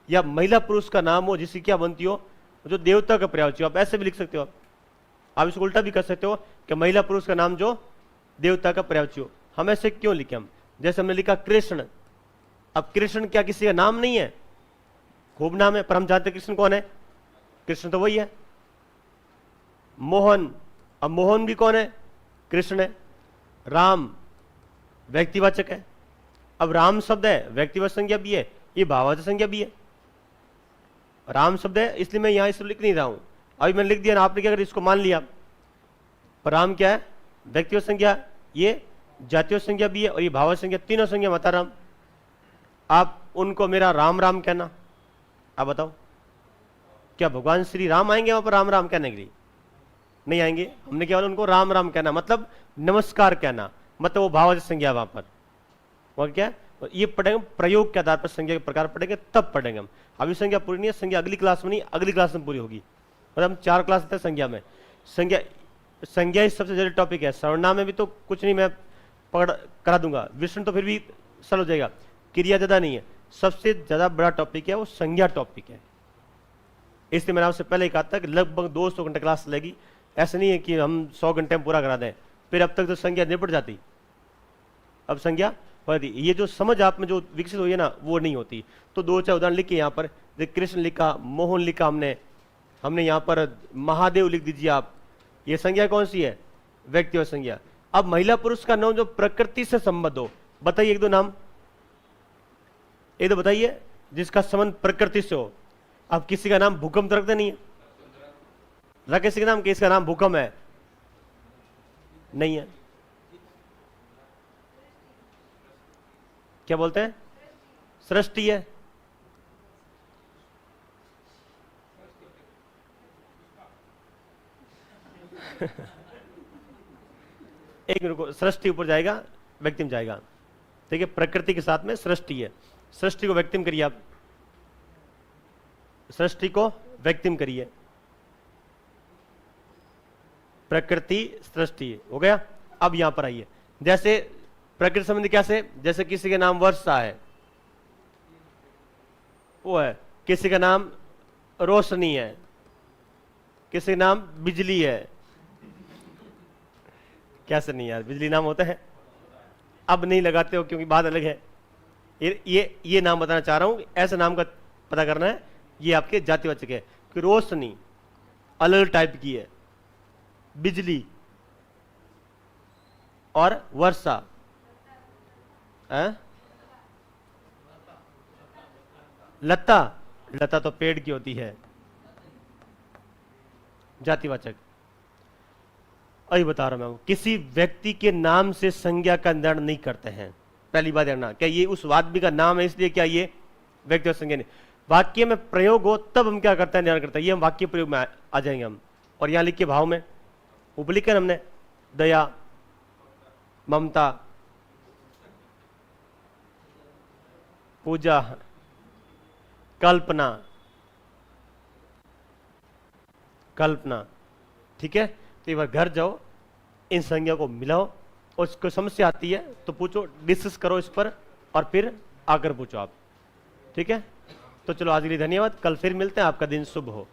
Speaker 1: या महिला पुरुष का नाम हो जिसकी क्या बनती हो, जो देवता का पर्यायवाची हो। आप ऐसे भी लिख सकते हो, आप इसको उल्टा भी कर सकते हो कि महिला पुरुष का नाम जो देवता का पर्यायवाची हो। हम ऐसे क्यों लिखे? हम जैसे हमने लिखा कृष्ण। अब कृष्ण क्या किसी का नाम नहीं है? खूब नाम है, पर हम जानते कृष्ण कौन है? कृष्ण तो वही है। मोहन, अब मोहन भी कौन है? कृष्ण है। राम व्यक्तिवाचक है। अब राम शब्द है, व्यक्तिवाचक संज्ञा भी है, ये भाववाचक संज्ञा भी है। राम शब्द है, इसलिए मैं यहां इसको लिख नहीं रहा हूं। अभी मैंने लिख दिया ना, आपने क्या कर इसको मान लिया। पर राम क्या है? व्यक्तिवाचक संज्ञा, ये जातीय संज्ञा भी है, और ये भाववाचक संज्ञा, तीनों संज्ञा बता रहा हूं। आप उनको मेरा राम राम कहना। आप बताओ, क्या भगवान श्री राम आएंगे वहां पर राम राम कहने के लिए? नहीं आएंगे। हमने केवल उनको राम राम कहना, मतलब नमस्कार कहना, मतलब वो भाववाचक संज्ञा वहां पर। वहां क्या है? ये पढ़ेंगे प्रयोग के आधार पर, संज्ञा के प्रकार पढ़ेंगे, तब पढ़ेंगे हम। अभी संज्ञा पूरी नहीं है, संज्ञा अगली क्लास में नहीं, अगली क्लास में पूरी होगी। मतलब हम 4 क्लास थे संज्ञा में। संज्ञा ही सबसे जरूरी टॉपिक है। सर्वनाम में भी तो कुछ नहीं, मैं पकड़ करा दूंगा। विष्णु तो फिर भी सरल हो जाएगा, क्रिया ज्यादा नहीं है। सबसे ज्यादा बड़ा टॉपिक है वो संज्ञा टॉपिक है। इसलिए मैंने आपसे पहले ही कहा था कि लगभग 200 घंटे क्लास लगेगी। ऐसा नहीं है कि हम 100 घंटे में पूरा करा दें, फिर अब तक तो संज्ञा निपट जाती। अब संज्ञा ये जो समझ आप में जो विकसित हुई है ना, वो नहीं होती। तो 2-4 उदाहरण लिखे यहाँ पर। कृष्ण लिखा, मोहन लिखा, हमने यहाँ पर महादेव लिख दीजिए आप। ये संज्ञा कौन सी है? व्यक्तिगत संज्ञा। अब महिला पुरुष का नाम जो प्रकृति से संबंध हो, बताइए 1-2 नाम, एक तो बताइए जिसका संबंध प्रकृति से हो। अब किसी का नाम भूकंप तो रखते नहीं है, रख किसी का नाम कि इसका नाम भूकंप है? नहीं है। क्या बोलते हैं? सृष्टि है। एक मिनट को, सृष्टि ऊपर जाएगा, व्यक्ति में जाएगा। ठीक है, प्रकृति के साथ में सृष्टि है। सृष्टि को व्यक्ति में करिए आप, सृष्टि को व्यक्ति में करिए। प्रकृति सृष्टि हो गया। अब यहां पर आइए, जैसे प्रकृति संबंधी कैसे? जैसे किसी के नाम वर्षा है, वो है। किसी का नाम रोशनी है, किसी का नाम बिजली है। कैसे नहीं यार, बिजली नाम होता है? अब नहीं लगाते हो क्योंकि बात अलग है। ये नाम बताना चाह रहा हूं, ऐसे नाम का पता करना है। ये आपके जातिवाचक है कि रोशनी अलग टाइप की है, बिजली और वर्षा है? लता, लता तो पेड़ की होती है, जातिवाचक। अभी बता रहा मैं, किसी व्यक्ति के नाम से संज्ञा का निर्णय नहीं करते हैं। पहली बात जानना, क्या ये उस वाद्य का नाम है इसलिए क्या ये व्यक्तिगत संज्ञा नहीं? वाक्य में प्रयोग हो तब हम क्या करते हैं, निर्णय करते हैं। ये हम वाक्य प्रयोग में आ जाएंगे हम। और यहां लिखिए भाव में, ऊपर लिखे हमने दया, ममता, पूजा, कल्पना, कल्पना। ठीक है, तो एक बार घर जाओ, इन संज्ञा को मिलाओ, और कोई समस्या आती है तो पूछो, डिस्कस करो इस पर, और फिर आकर पूछो आप। ठीक है, तो चलो आज के लिए धन्यवाद, कल फिर मिलते हैं, आपका दिन शुभ हो।